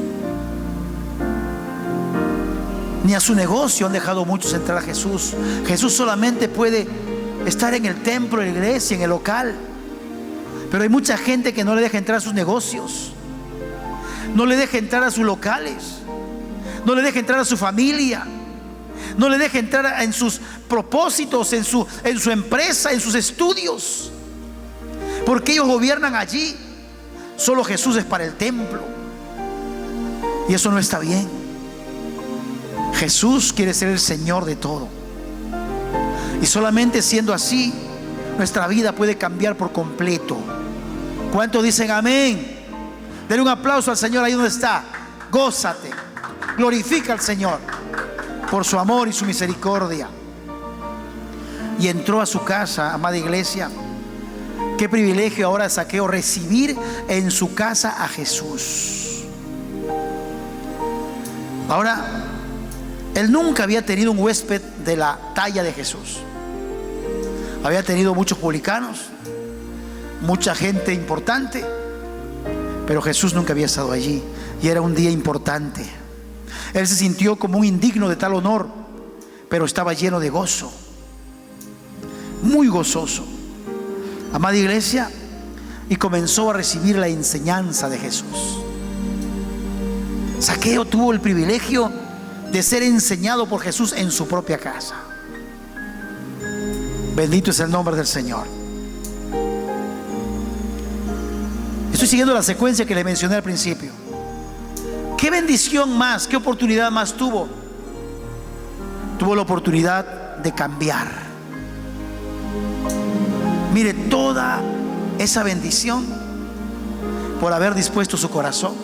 Ni a su negocio han dejado muchos entrar a Jesús. Jesús solamente puede estar en el templo, en la iglesia, en el local. Pero hay mucha gente que no le deja entrar a sus negocios, no le deja entrar a sus locales, no le deja entrar a su familia, no le deja entrar en sus propósitos, en su empresa, en sus estudios, porque ellos gobiernan allí. Solo Jesús es para el templo, y eso no está bien. Jesús quiere ser el Señor de todo, y solamente siendo así nuestra vida puede cambiar por completo. ¿Cuántos dicen amén? Denle un aplauso al Señor ahí donde está. Gózate, glorifica al Señor por su amor y su misericordia. Y entró a su casa, amada iglesia. Qué privilegio ahora Zaqueo recibir en su casa a Jesús. Ahora, él nunca había tenido un huésped de la talla de Jesús. Había tenido muchos publicanos, mucha gente importante, pero Jesús nunca había estado allí, y era un día importante. Él se sintió como un indigno de tal honor, pero estaba lleno de gozo, muy gozoso, amada iglesia, y comenzó a recibir la enseñanza de Jesús. Zaqueo tuvo el privilegio de ser enseñado por Jesús en su propia casa. Bendito es el nombre del Señor. Estoy siguiendo la secuencia que le mencioné al principio. ¿Qué bendición más, qué oportunidad más tuvo? Tuvo la oportunidad de cambiar. Mire, toda esa bendición por haber dispuesto su corazón.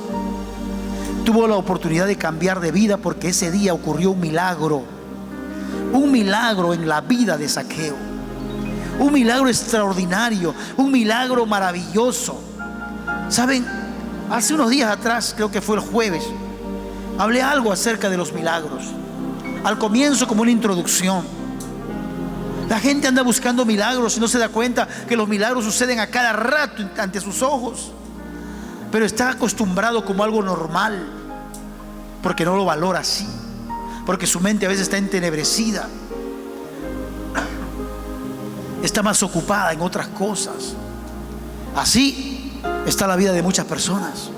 Tuvo la oportunidad de cambiar de vida, porque ese día ocurrió un milagro en la vida de Zaqueo, un milagro extraordinario, un milagro maravilloso. Saben, hace unos días atrás, creo que fue el jueves, hablé algo acerca de los milagros. Al comienzo, como una introducción. La gente anda buscando milagros y no se da cuenta que los milagros suceden a cada rato ante sus ojos, pero está acostumbrado como algo normal, porque no lo valora así, porque su mente a veces está entenebrecida, está más ocupada en otras cosas. Así está la vida de muchas personas.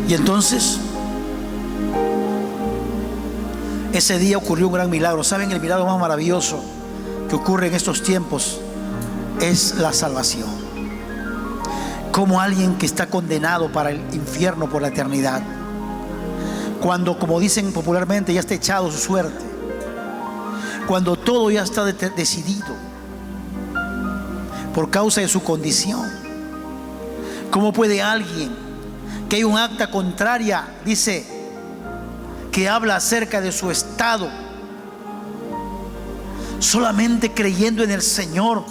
Y entonces, ese día ocurrió un gran milagro. ¿Saben? El milagro más maravilloso que ocurre en estos tiempos es la salvación. Como alguien que está condenado para el infierno por la eternidad, cuando, como dicen popularmente, ya está echado su suerte, cuando todo ya está decidido por causa de su condición, ¿cómo puede alguien que hay un acta contraria, dice, que habla acerca de su estado, solamente creyendo en el Señor,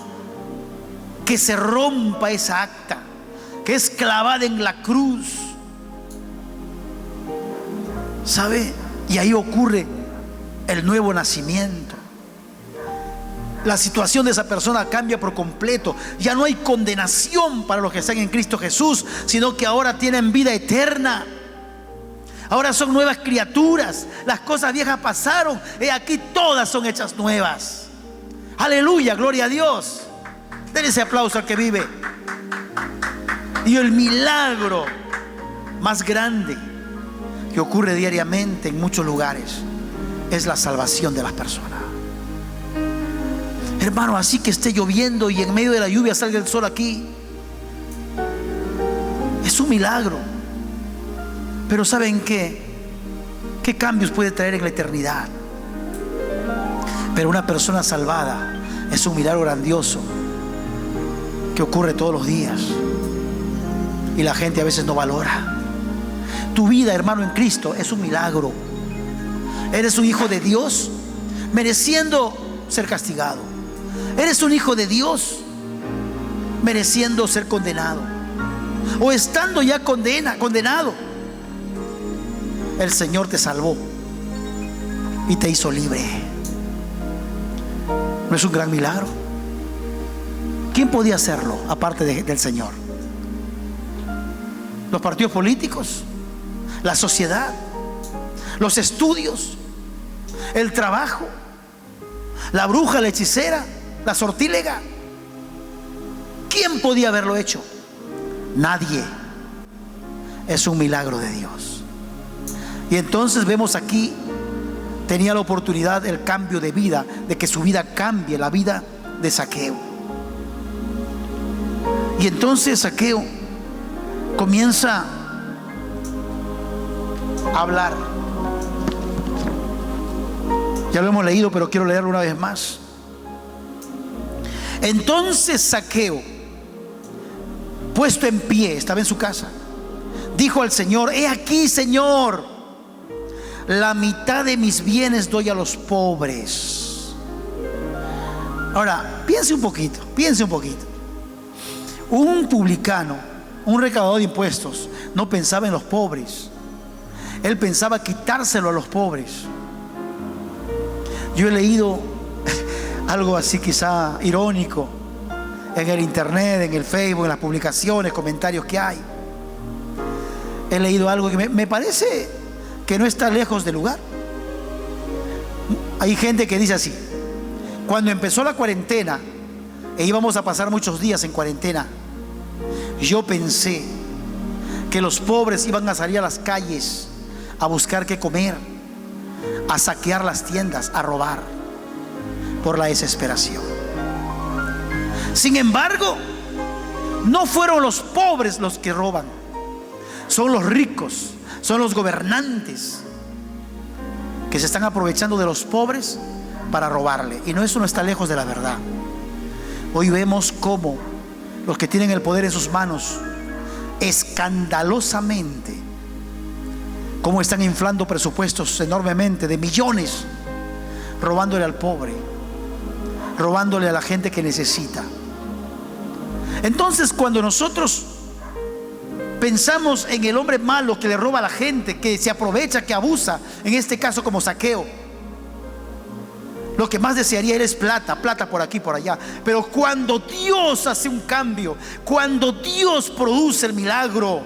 que se rompa esa acta, que es clavada en la cruz. ¿Sabe? Y ahí ocurre el nuevo nacimiento. La situación de esa persona cambia por completo. Ya no hay condenación para los que están en Cristo Jesús, sino que ahora tienen vida eterna. Ahora son nuevas criaturas. Las cosas viejas pasaron, y aquí todas son hechas nuevas. Aleluya, gloria a Dios. Den ese aplauso al que vive. Y el milagro más grande que ocurre diariamente en muchos lugares es la salvación de las personas. Hermano, así que esté lloviendo y en medio de la lluvia salga el sol aquí, es un milagro. Pero ¿saben qué? ¿Qué cambios puede traer en la eternidad? Pero una persona salvada es un milagro grandioso que ocurre todos los días y la gente a veces no valora. Tu vida, hermano, en Cristo es un milagro. Eres un hijo de Dios mereciendo ser castigado. Eres un hijo de Dios mereciendo ser condenado, o estando ya condenado. El Señor te salvó y te hizo libre. ¿No es un gran milagro? ¿Quién podía hacerlo aparte del Señor? Los partidos políticos, la sociedad, los estudios, el trabajo, la bruja, la hechicera, la sortílega. ¿Quién podía haberlo hecho? Nadie. Es un milagro de Dios. Y entonces vemos aquí, tenía la oportunidad, el cambio de vida, de que su vida cambie, la vida de Zaqueo. Y entonces Zaqueo comienza a hablar. Ya lo hemos leído, pero quiero leerlo una vez más. Entonces Zaqueo, puesto en pie, estaba en su casa, dijo al Señor: he aquí, Señor, la mitad de mis bienes doy a los pobres. Ahora, piense un poquito. Un publicano, un recaudador de impuestos, no pensaba en los pobres. Él pensaba quitárselo a los pobres. Yo he leído algo así quizá irónico en el internet, en el Facebook, en las publicaciones, comentarios que hay. He leído algo que me parece que no está lejos del lugar. Hay gente que dice así: cuando empezó la cuarentena e íbamos a pasar muchos días en cuarentena, yo pensé que los pobres iban a salir a las calles a buscar qué comer, a saquear las tiendas, a robar, por la desesperación. Sin embargo, no fueron los pobres los que roban, son los ricos, son los gobernantes que se están aprovechando de los pobres para robarle. Y eso no está lejos de la verdad. Hoy vemos cómo los que tienen el poder en sus manos, escandalosamente, cómo están inflando presupuestos enormemente de millones, robándole al pobre, robándole a la gente que necesita. Entonces, cuando nosotros pensamos en el hombre malo que le roba a la gente, que se aprovecha, que abusa, en este caso como Zaqueo, lo que más desearía él es plata por aquí, por allá. Pero cuando Dios hace un cambio, cuando Dios produce el milagro,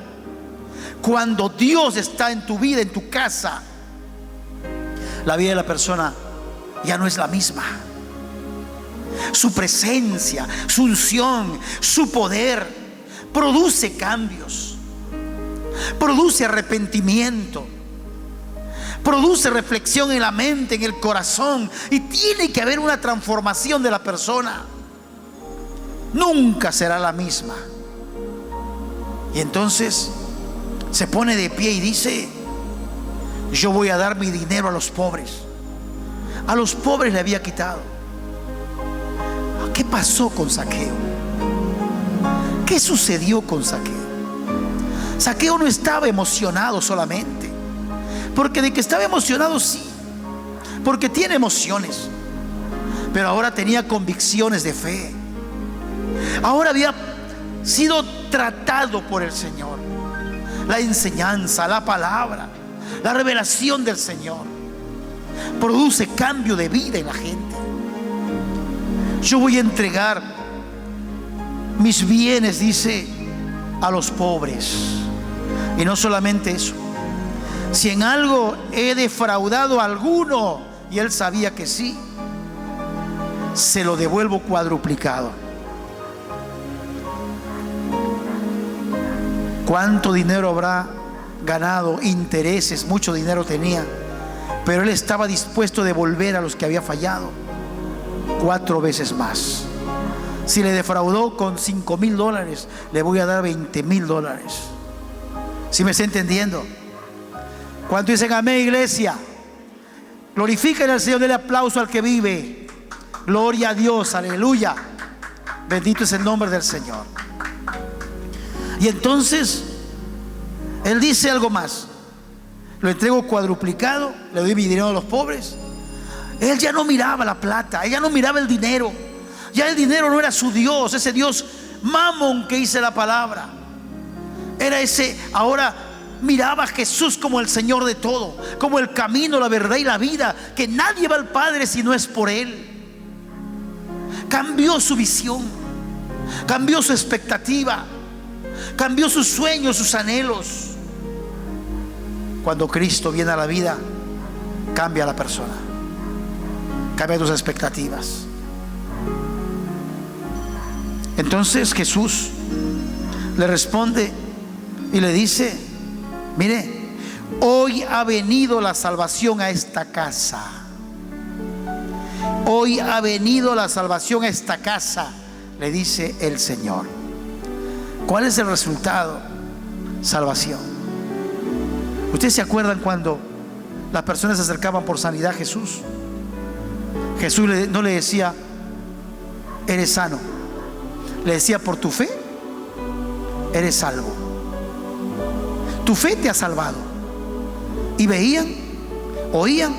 cuando Dios está en tu vida, en tu casa, la vida de la persona ya no es la misma. Su presencia, su unción, su poder produce cambios, produce arrepentimiento, produce reflexión en la mente, en el corazón, y tiene que haber una transformación de la persona. Nunca será la misma. Y entonces se pone de pie y dice: yo voy a dar mi dinero a los pobres. A los pobres le había quitado. ¿Qué pasó con Zaqueo? ¿Qué sucedió con Zaqueo? Zaqueo no estaba emocionado solamente, porque de que estaba emocionado sí, porque tiene emociones, pero ahora tenía convicciones de fe. Ahora había sido tratado por el Señor. La enseñanza, la palabra, la revelación del Señor produce cambio de vida en la gente. Yo voy a entregar mis bienes, dice, a los pobres. Y no solamente eso, si en algo he defraudado a alguno, y él sabía que sí, se lo devuelvo cuadruplicado. ¿Cuánto dinero habrá ganado? Intereses, mucho dinero tenía, pero él estaba dispuesto a devolver a los que había fallado 4 veces más. Si le defraudó con $5,000, le voy a dar $20,000. ¿Sí me está entendiendo? ¿Cuánto dicen amén, iglesia? Glorifiquen al Señor, denle aplauso al que vive. Gloria a Dios, aleluya. Bendito es el nombre del Señor. Y entonces él dice algo más: lo entrego cuadruplicado, le doy mi dinero a los pobres. Él ya no miraba la plata, él ya no miraba el dinero. Ya el dinero no era su Dios, ese Dios Mamón que dice la palabra. Era ese, ahora miraba a Jesús como el Señor de todo, como el camino, la verdad y la vida, que nadie va al Padre si no es por Él. Cambió su visión, cambió su expectativa, cambió sus sueños, sus anhelos. Cuando Cristo viene a la vida, cambia a la persona, cambia tus expectativas. Entonces Jesús le responde y le dice: mire, hoy ha venido la salvación a esta casa. Hoy ha venido la salvación a esta casa, le dice el Señor. ¿Cuál es el resultado? Salvación. ¿Ustedes se acuerdan cuando las personas se acercaban por sanidad a Jesús? Jesús no le decía: eres sano. Le decía: por tu fe eres salvo. Tu fe te ha salvado. Y veían, oían,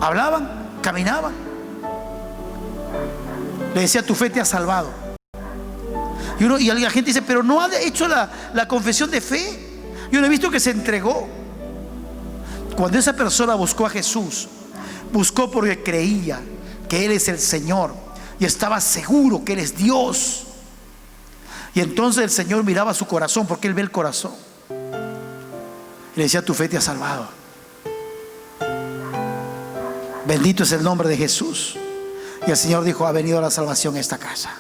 hablaban, caminaban. Le decía: tu fe te ha salvado. Y la gente dice: pero no ha hecho la confesión de fe. Yo no he visto que se entregó. Cuando esa persona buscó a Jesús, buscó porque creía que Él es el Señor y estaba seguro que Él es Dios. Y entonces el Señor miraba su corazón, porque Él ve el corazón. Y le decía: tu fe te ha salvado. Bendito es el nombre de Jesús. Y el Señor dijo: ha venido la salvación a esta casa.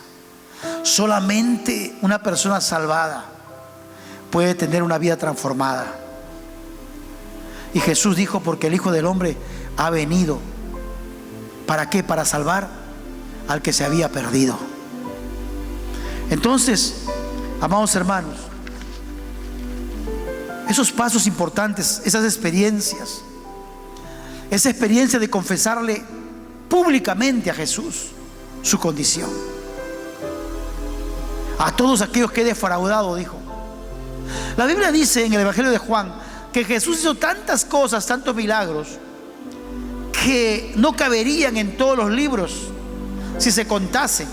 Solamente una persona salvada puede tener una vida transformada. Y Jesús dijo: porque el Hijo del Hombre ha venido. ¿Para qué? Para salvar al que se había perdido. Entonces, amados hermanos, esos pasos importantes, esas experiencias, esa experiencia de confesarle públicamente a Jesús su condición, a todos aquellos que he defraudado, dijo. La Biblia dice en el Evangelio de Juan que Jesús hizo tantas cosas, tantos milagros, que no caberían en todos los libros si se contasen.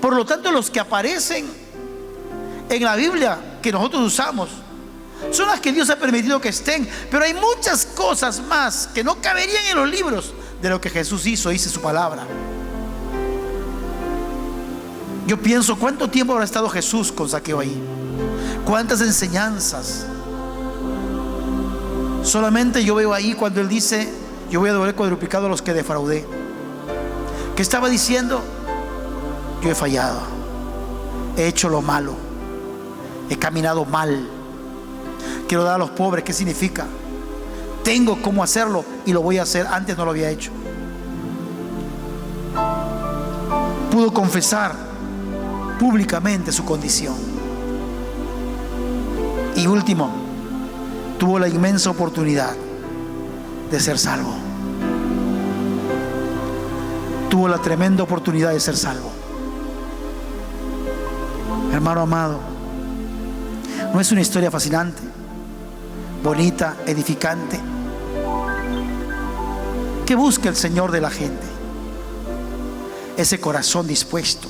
Por lo tanto, los que aparecen en la Biblia que nosotros usamos son las que Dios ha permitido que estén. Pero hay muchas cosas más que no caberían en los libros de lo que Jesús hizo, dice su palabra. Yo pienso, ¿cuánto tiempo habrá estado Jesús con Zaqueo ahí? ¿Cuántas enseñanzas? Solamente yo veo ahí cuando Él dice: yo voy a devolver cuadruplicado a los que defraudé. ¿Qué estaba diciendo? Yo he fallado, he hecho lo malo, he caminado mal, quiero dar a los pobres. ¿Qué significa? Tengo cómo hacerlo y lo voy a hacer. Antes no lo había hecho. Pudo confesar públicamente su condición. Y último, tuvo la inmensa oportunidad de ser salvo. Tuvo la tremenda oportunidad de ser salvo. Hermano amado, ¿no es una historia fascinante, bonita, edificante? ¿Qué busca el Señor de la gente? Ese corazón dispuesto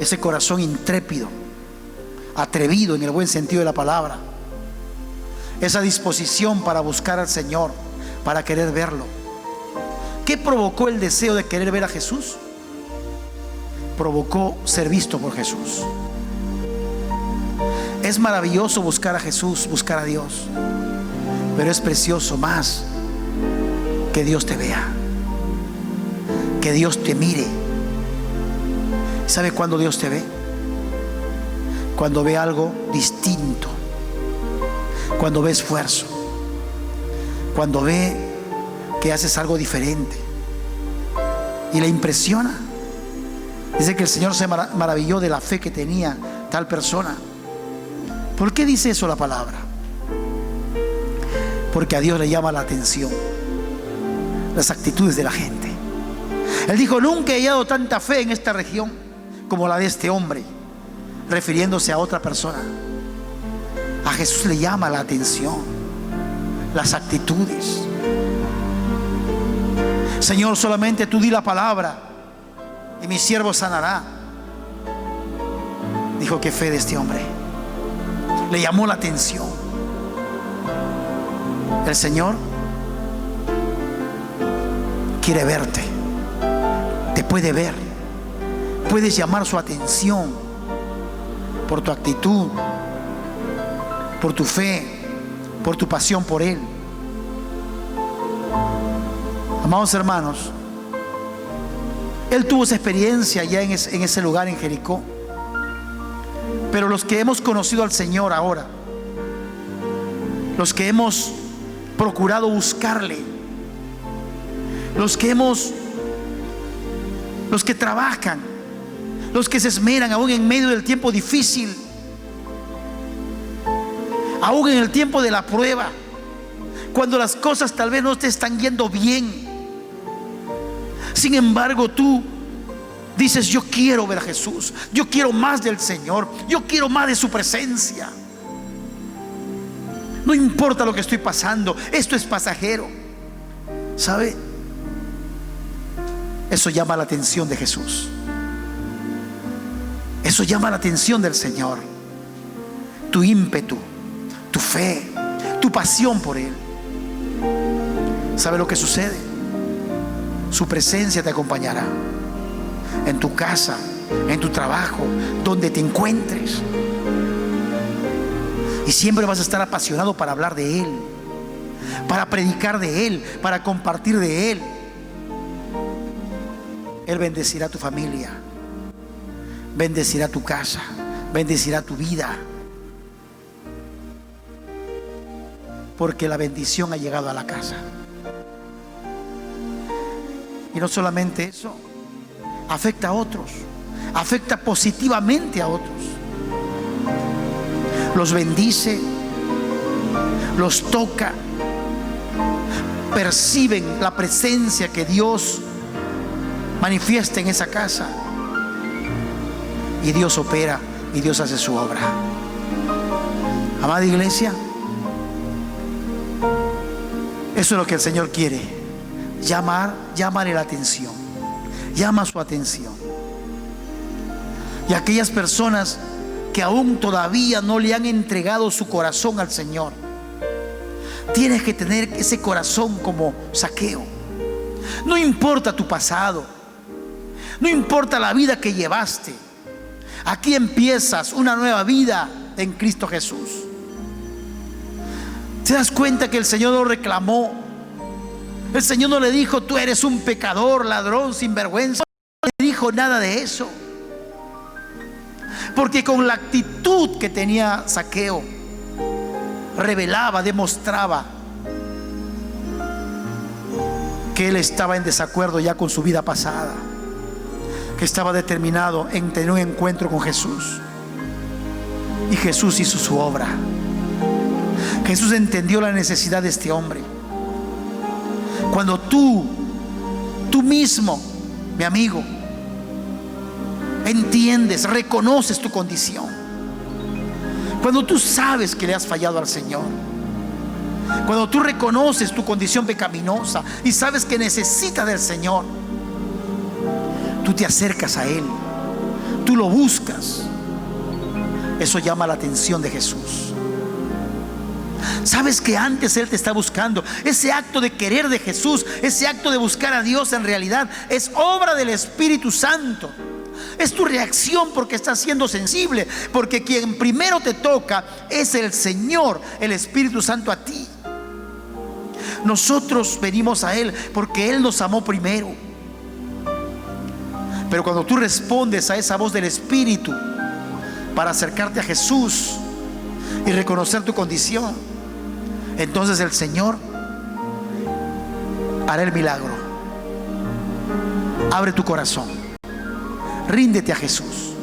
ese corazón intrépido, atrevido en el buen sentido de la palabra, esa disposición para buscar al Señor, para querer verlo. ¿Qué provocó el deseo de querer ver a Jesús? Provocó ser visto por Jesús. Es maravilloso buscar a Jesús, buscar a Dios, pero es precioso más que Dios te vea, que Dios te mire. ¿Sabe cuándo Dios te ve? Cuando ve algo distinto, cuando ve esfuerzo, cuando ve que haces algo diferente y le impresiona. Dice que el Señor se maravilló de la fe que tenía tal persona. ¿Por qué dice eso la palabra? Porque a Dios le llama la atención las actitudes de la gente. Él dijo: nunca he hallado tanta fe en esta región como la de este hombre, refiriéndose a otra persona. A Jesús le llama la atención las actitudes. Señor, solamente tú di la palabra y mi siervo sanará. Dijo: qué fe de este hombre. Le llamó la atención. El Señor quiere verte, te puede ver, puedes llamar su atención por tu actitud, por tu fe, por tu pasión por Él. Amados hermanos, Él tuvo esa experiencia ya en ese lugar, en Jericó. Pero los que hemos conocido al Señor ahora, los que hemos procurado buscarle, los que trabajan, los que se esmeran aún en medio del tiempo difícil, aún en el tiempo de la prueba, cuando las cosas tal vez no te están yendo bien, sin embargo tú dices: yo quiero ver a Jesús, yo quiero más del Señor, yo quiero más de su presencia. No importa lo que estoy pasando, esto es pasajero. ¿Sabe? Eso llama la atención de Jesús. Eso llama la atención del Señor. Tu ímpetu, tu fe, tu pasión por Él. ¿Sabe lo que sucede? Su presencia te acompañará en tu casa, en tu trabajo, donde te encuentres. Y siempre vas a estar apasionado para hablar de Él, para predicar de Él, para compartir de Él. Él bendecirá tu familia, bendecirá tu casa, bendecirá tu vida, porque la bendición ha llegado a la casa. Y no solamente eso, afecta a otros, afecta positivamente a otros. Los bendice, los toca, perciben la presencia que Dios manifiesta en esa casa, y Dios opera y Dios hace su obra. Amada iglesia, eso es lo que el Señor quiere. Llamarle la atención, llama su atención. Y aquellas personas que aún todavía no le han entregado su corazón al Señor, tienes que tener ese corazón como Zaqueo. No importa tu pasado, no importa la vida que llevaste, aquí empiezas una nueva vida en Cristo Jesús. ¿Te das cuenta que el Señor lo reclamó? El Señor no le dijo: tú eres un pecador, ladrón, sinvergüenza. No le dijo nada de eso, porque con la actitud que tenía Zaqueo, revelaba, demostraba que él estaba en desacuerdo ya con su vida pasada, que estaba determinado en tener un encuentro con Jesús. Y Jesús hizo su obra. Jesús entendió la necesidad de este hombre. Cuando tú mismo, mi amigo, entiendes, reconoces tu condición, cuando tú sabes que le has fallado al Señor, cuando tú reconoces tu condición pecaminosa y sabes que necesitas del Señor, tú te acercas a Él, tú lo buscas, eso llama la atención de Jesús. Sabes que antes Él te está buscando. Ese acto de querer de Jesús, ese acto de buscar a Dios, en realidad es obra del Espíritu Santo. Es tu reacción porque estás siendo sensible, porque quien primero te toca es el Señor, el Espíritu Santo a ti. Nosotros venimos a Él porque Él nos amó primero. Pero cuando tú respondes a esa voz del Espíritu para acercarte a Jesús y reconocer tu condición, entonces el Señor hará el milagro. Abre tu corazón, ríndete a Jesús.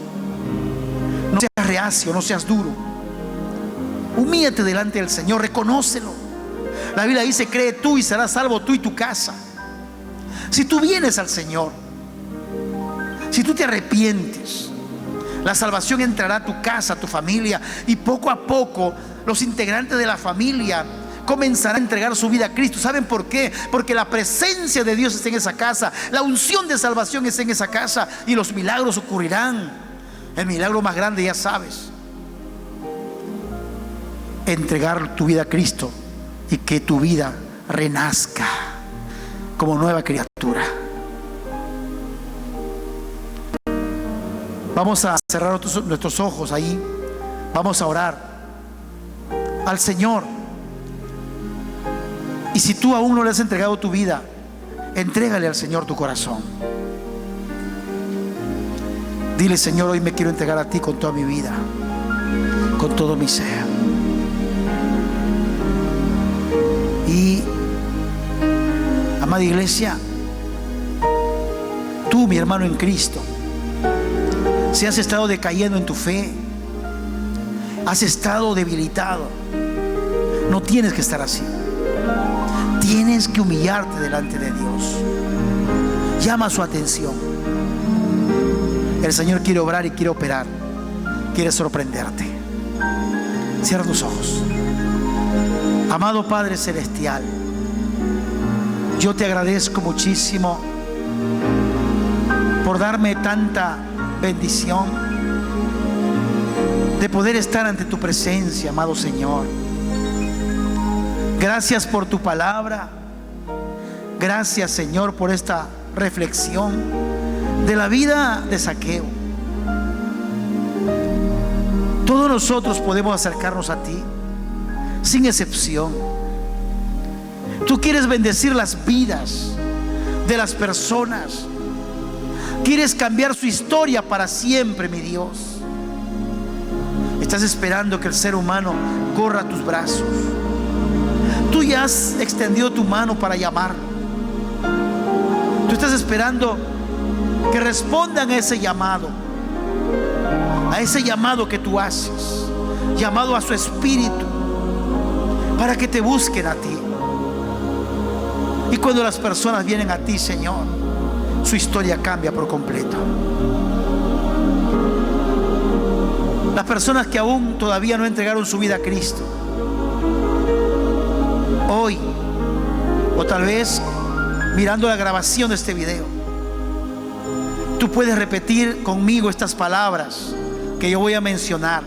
No seas reacio, no seas duro. Humíllate delante del Señor, reconócelo. La Biblia dice: cree tú y serás salvo tú y tu casa. Si tú vienes al Señor, si tú te arrepientes, la salvación entrará a tu casa, a tu familia, y poco a poco los integrantes de la familia comenzarán a entregar su vida a Cristo. ¿Saben por qué? Porque la presencia de Dios está en esa casa, la unción de salvación está en esa casa, y los milagros ocurrirán. El milagro más grande, ya sabes, entregar tu vida a Cristo y que tu vida renazca como nueva criatura. Vamos a cerrar nuestros ojos ahí. Vamos a orar al Señor. Y si tú aún no le has entregado tu vida, entrégale al Señor tu corazón. Dile: Señor, hoy me quiero entregar a ti con toda mi vida, con todo mi ser. Y, amada iglesia, tú, mi hermano en Cristo, si has estado decayendo en tu fe, has estado debilitado, no tienes que estar así. Tienes que humillarte delante de Dios. Llama su atención. El Señor quiere obrar y quiere operar, quiere sorprenderte. Cierra tus ojos. Amado Padre Celestial, yo te agradezco muchísimo por darme tanta bendición de poder estar ante tu presencia, amado Señor. Gracias por tu palabra. Gracias, Señor, por esta reflexión de la vida de Zaqueo. Todos nosotros podemos acercarnos a ti, sin excepción. Tú quieres bendecir las vidas de las personas. Quieres cambiar su historia para siempre, mi Dios. Estás esperando que el ser humano corra a tus brazos. Tú ya has extendido tu mano para llamarlo. Tú estás esperando que respondan a ese llamado que tú haces, llamado a su espíritu, para que te busquen a ti. Y cuando las personas vienen a ti, Señor, su historia cambia por completo. Las personas que aún todavía no entregaron su vida a Cristo, hoy, o tal vez mirando la grabación de este video, tú puedes repetir conmigo estas palabras que yo voy a mencionar,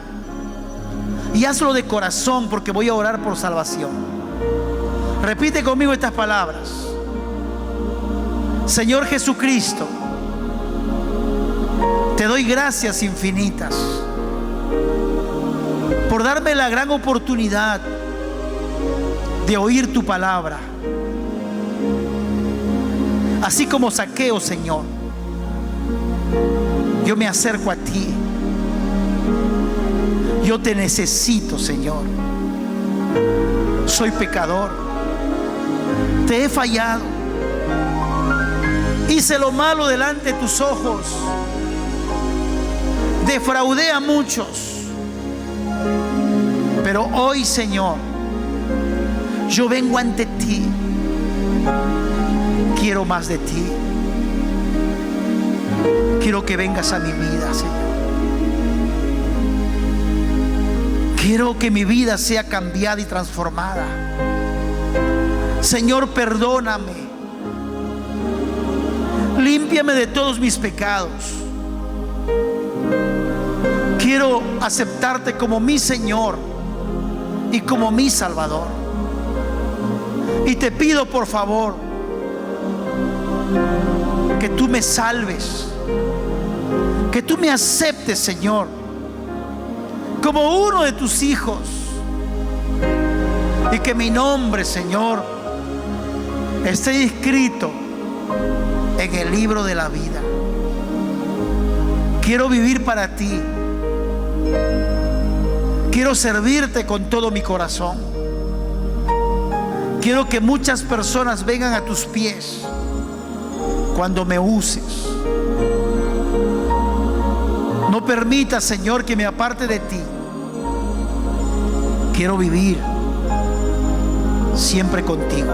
y hazlo de corazón, porque voy a orar por salvación. Repite conmigo estas palabras: Señor Jesucristo, te doy gracias infinitas por darme la gran oportunidad de oír tu palabra. Así como Zaqueo, Señor, yo me acerco a ti. Yo te necesito, Señor. Soy pecador. Te he fallado. Hice lo malo delante de tus ojos. Defraudé a muchos. Pero hoy, Señor, yo vengo ante ti. Quiero más de ti. Quiero que vengas a mi vida, Señor. Quiero que mi vida sea cambiada y transformada. Señor, perdóname. Límpiame de todos mis pecados. Quiero aceptarte como mi Señor y como mi Salvador. Y te pido, por favor, que tú me salves, que tú me aceptes, Señor, como uno de tus hijos, y que mi nombre, Señor, esté inscrito en el libro de la vida. Quiero vivir para ti. Quiero servirte con todo mi corazón. Quiero que muchas personas vengan a tus pies cuando me uses. No permitas, Señor, que me aparte de ti. Quiero vivir siempre contigo.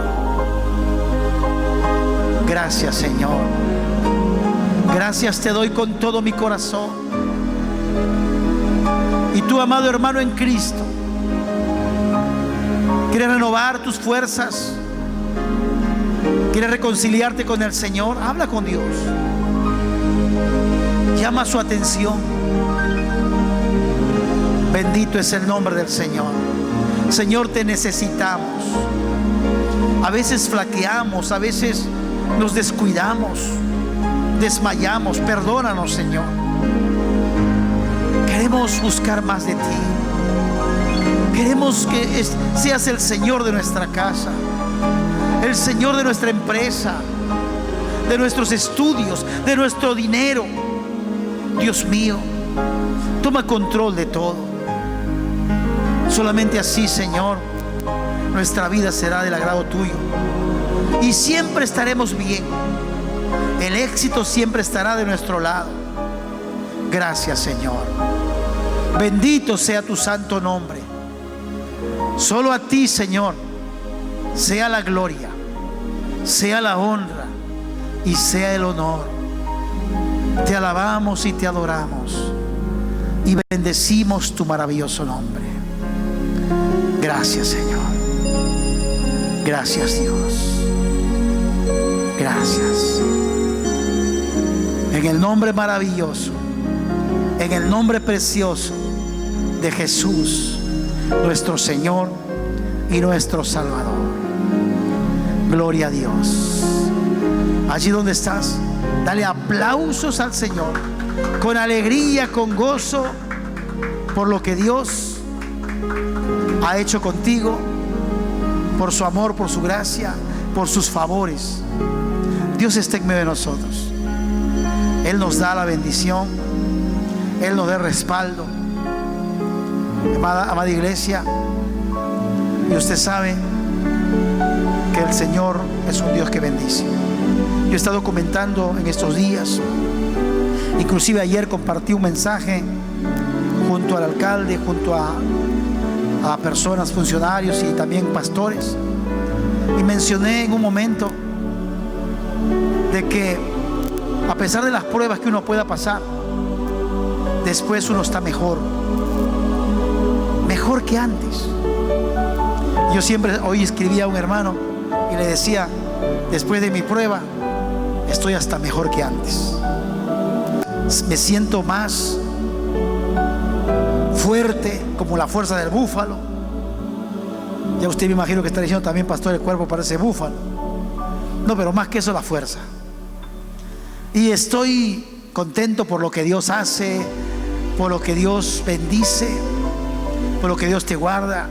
Gracias, Señor. Gracias te doy con todo mi corazón. Y tú, amado hermano en Cristo, ¿quieres renovar tus fuerzas? ¿Quieres reconciliarte con el Señor? Habla con Dios. Llama su atención. Bendito es el nombre del Señor. Señor, te necesitamos. A veces flaqueamos, a veces nos descuidamos, desmayamos. Perdónanos, Señor. Queremos buscar más de ti. Queremos que seas el Señor de nuestra casa, el Señor de nuestra empresa, de nuestros estudios, de nuestro dinero. Dios mío, toma control de todo. Solamente así, Señor, nuestra vida será del agrado tuyo y siempre estaremos bien. El éxito siempre estará de nuestro lado. Gracias, Señor. Bendito sea tu santo nombre. Solo a ti, Señor, sea la gloria, sea la honra y sea el honor. Te alabamos y te adoramos y bendecimos tu maravilloso nombre. Gracias, Señor. Gracias, Dios. Gracias. En el nombre maravilloso, en el nombre precioso de Jesús, nuestro Señor y nuestro Salvador. Gloria a Dios. Allí donde estás, dale aplausos al Señor, con alegría, con gozo, por lo que Dios ha hecho contigo, por su amor, por su gracia, por sus favores. Dios está en medio de nosotros. Él nos da la bendición, Él nos da el respaldo. Amada iglesia, y usted sabe que el Señor es un Dios que bendice. Yo he estado comentando en estos días, inclusive ayer compartí un mensaje junto al alcalde, junto a personas, funcionarios y también pastores, y mencioné en un momento de que a pesar de las pruebas que uno pueda pasar, después uno está mejor que antes. Yo siempre hoy escribía a un hermano y le decía: después de mi prueba estoy hasta mejor que antes. Me siento más fuerte, como la fuerza del búfalo. Ya usted me imagino que está diciendo también: pastor, el cuerpo parece búfalo. No, pero más que eso, la fuerza. Y estoy contento por lo que Dios hace, por lo que Dios bendice, por lo que Dios te guarda,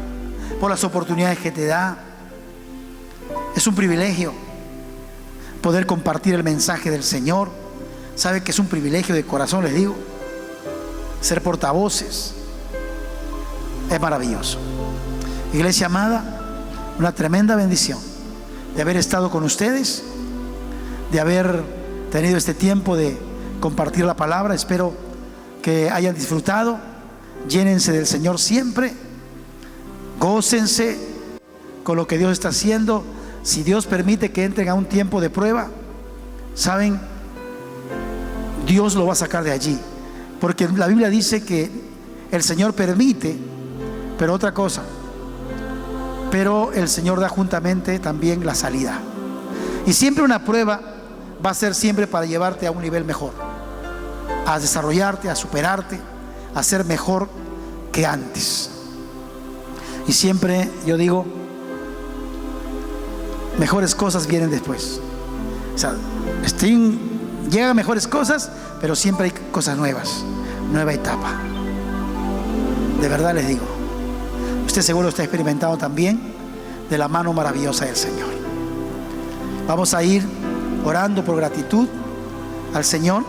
por las oportunidades que te da. Es un privilegio poder compartir el mensaje del Señor. Sabe que es un privilegio de corazón, les digo. Ser portavoces es maravilloso. Iglesia amada, una tremenda bendición de haber estado con ustedes, de haber tenido este tiempo de compartir la palabra. Espero que hayan disfrutado. Llénense del Señor siempre. Gócense con lo que Dios está haciendo. Si Dios permite que entren a un tiempo de prueba, saben, Dios lo va a sacar de allí, porque la Biblia dice que el Señor permite, pero otra cosa, pero el Señor da juntamente también la salida. Y siempre una prueba va a ser siempre para llevarte a un nivel mejor, a desarrollarte, a superarte, a ser mejor que antes. Y siempre yo digo, mejores cosas vienen después. O sea, llegan mejores cosas, pero siempre hay cosas nuevas, nueva etapa. De verdad les digo, usted seguro está experimentando también de la mano maravillosa del Señor. Vamos a ir orando por gratitud al Señor.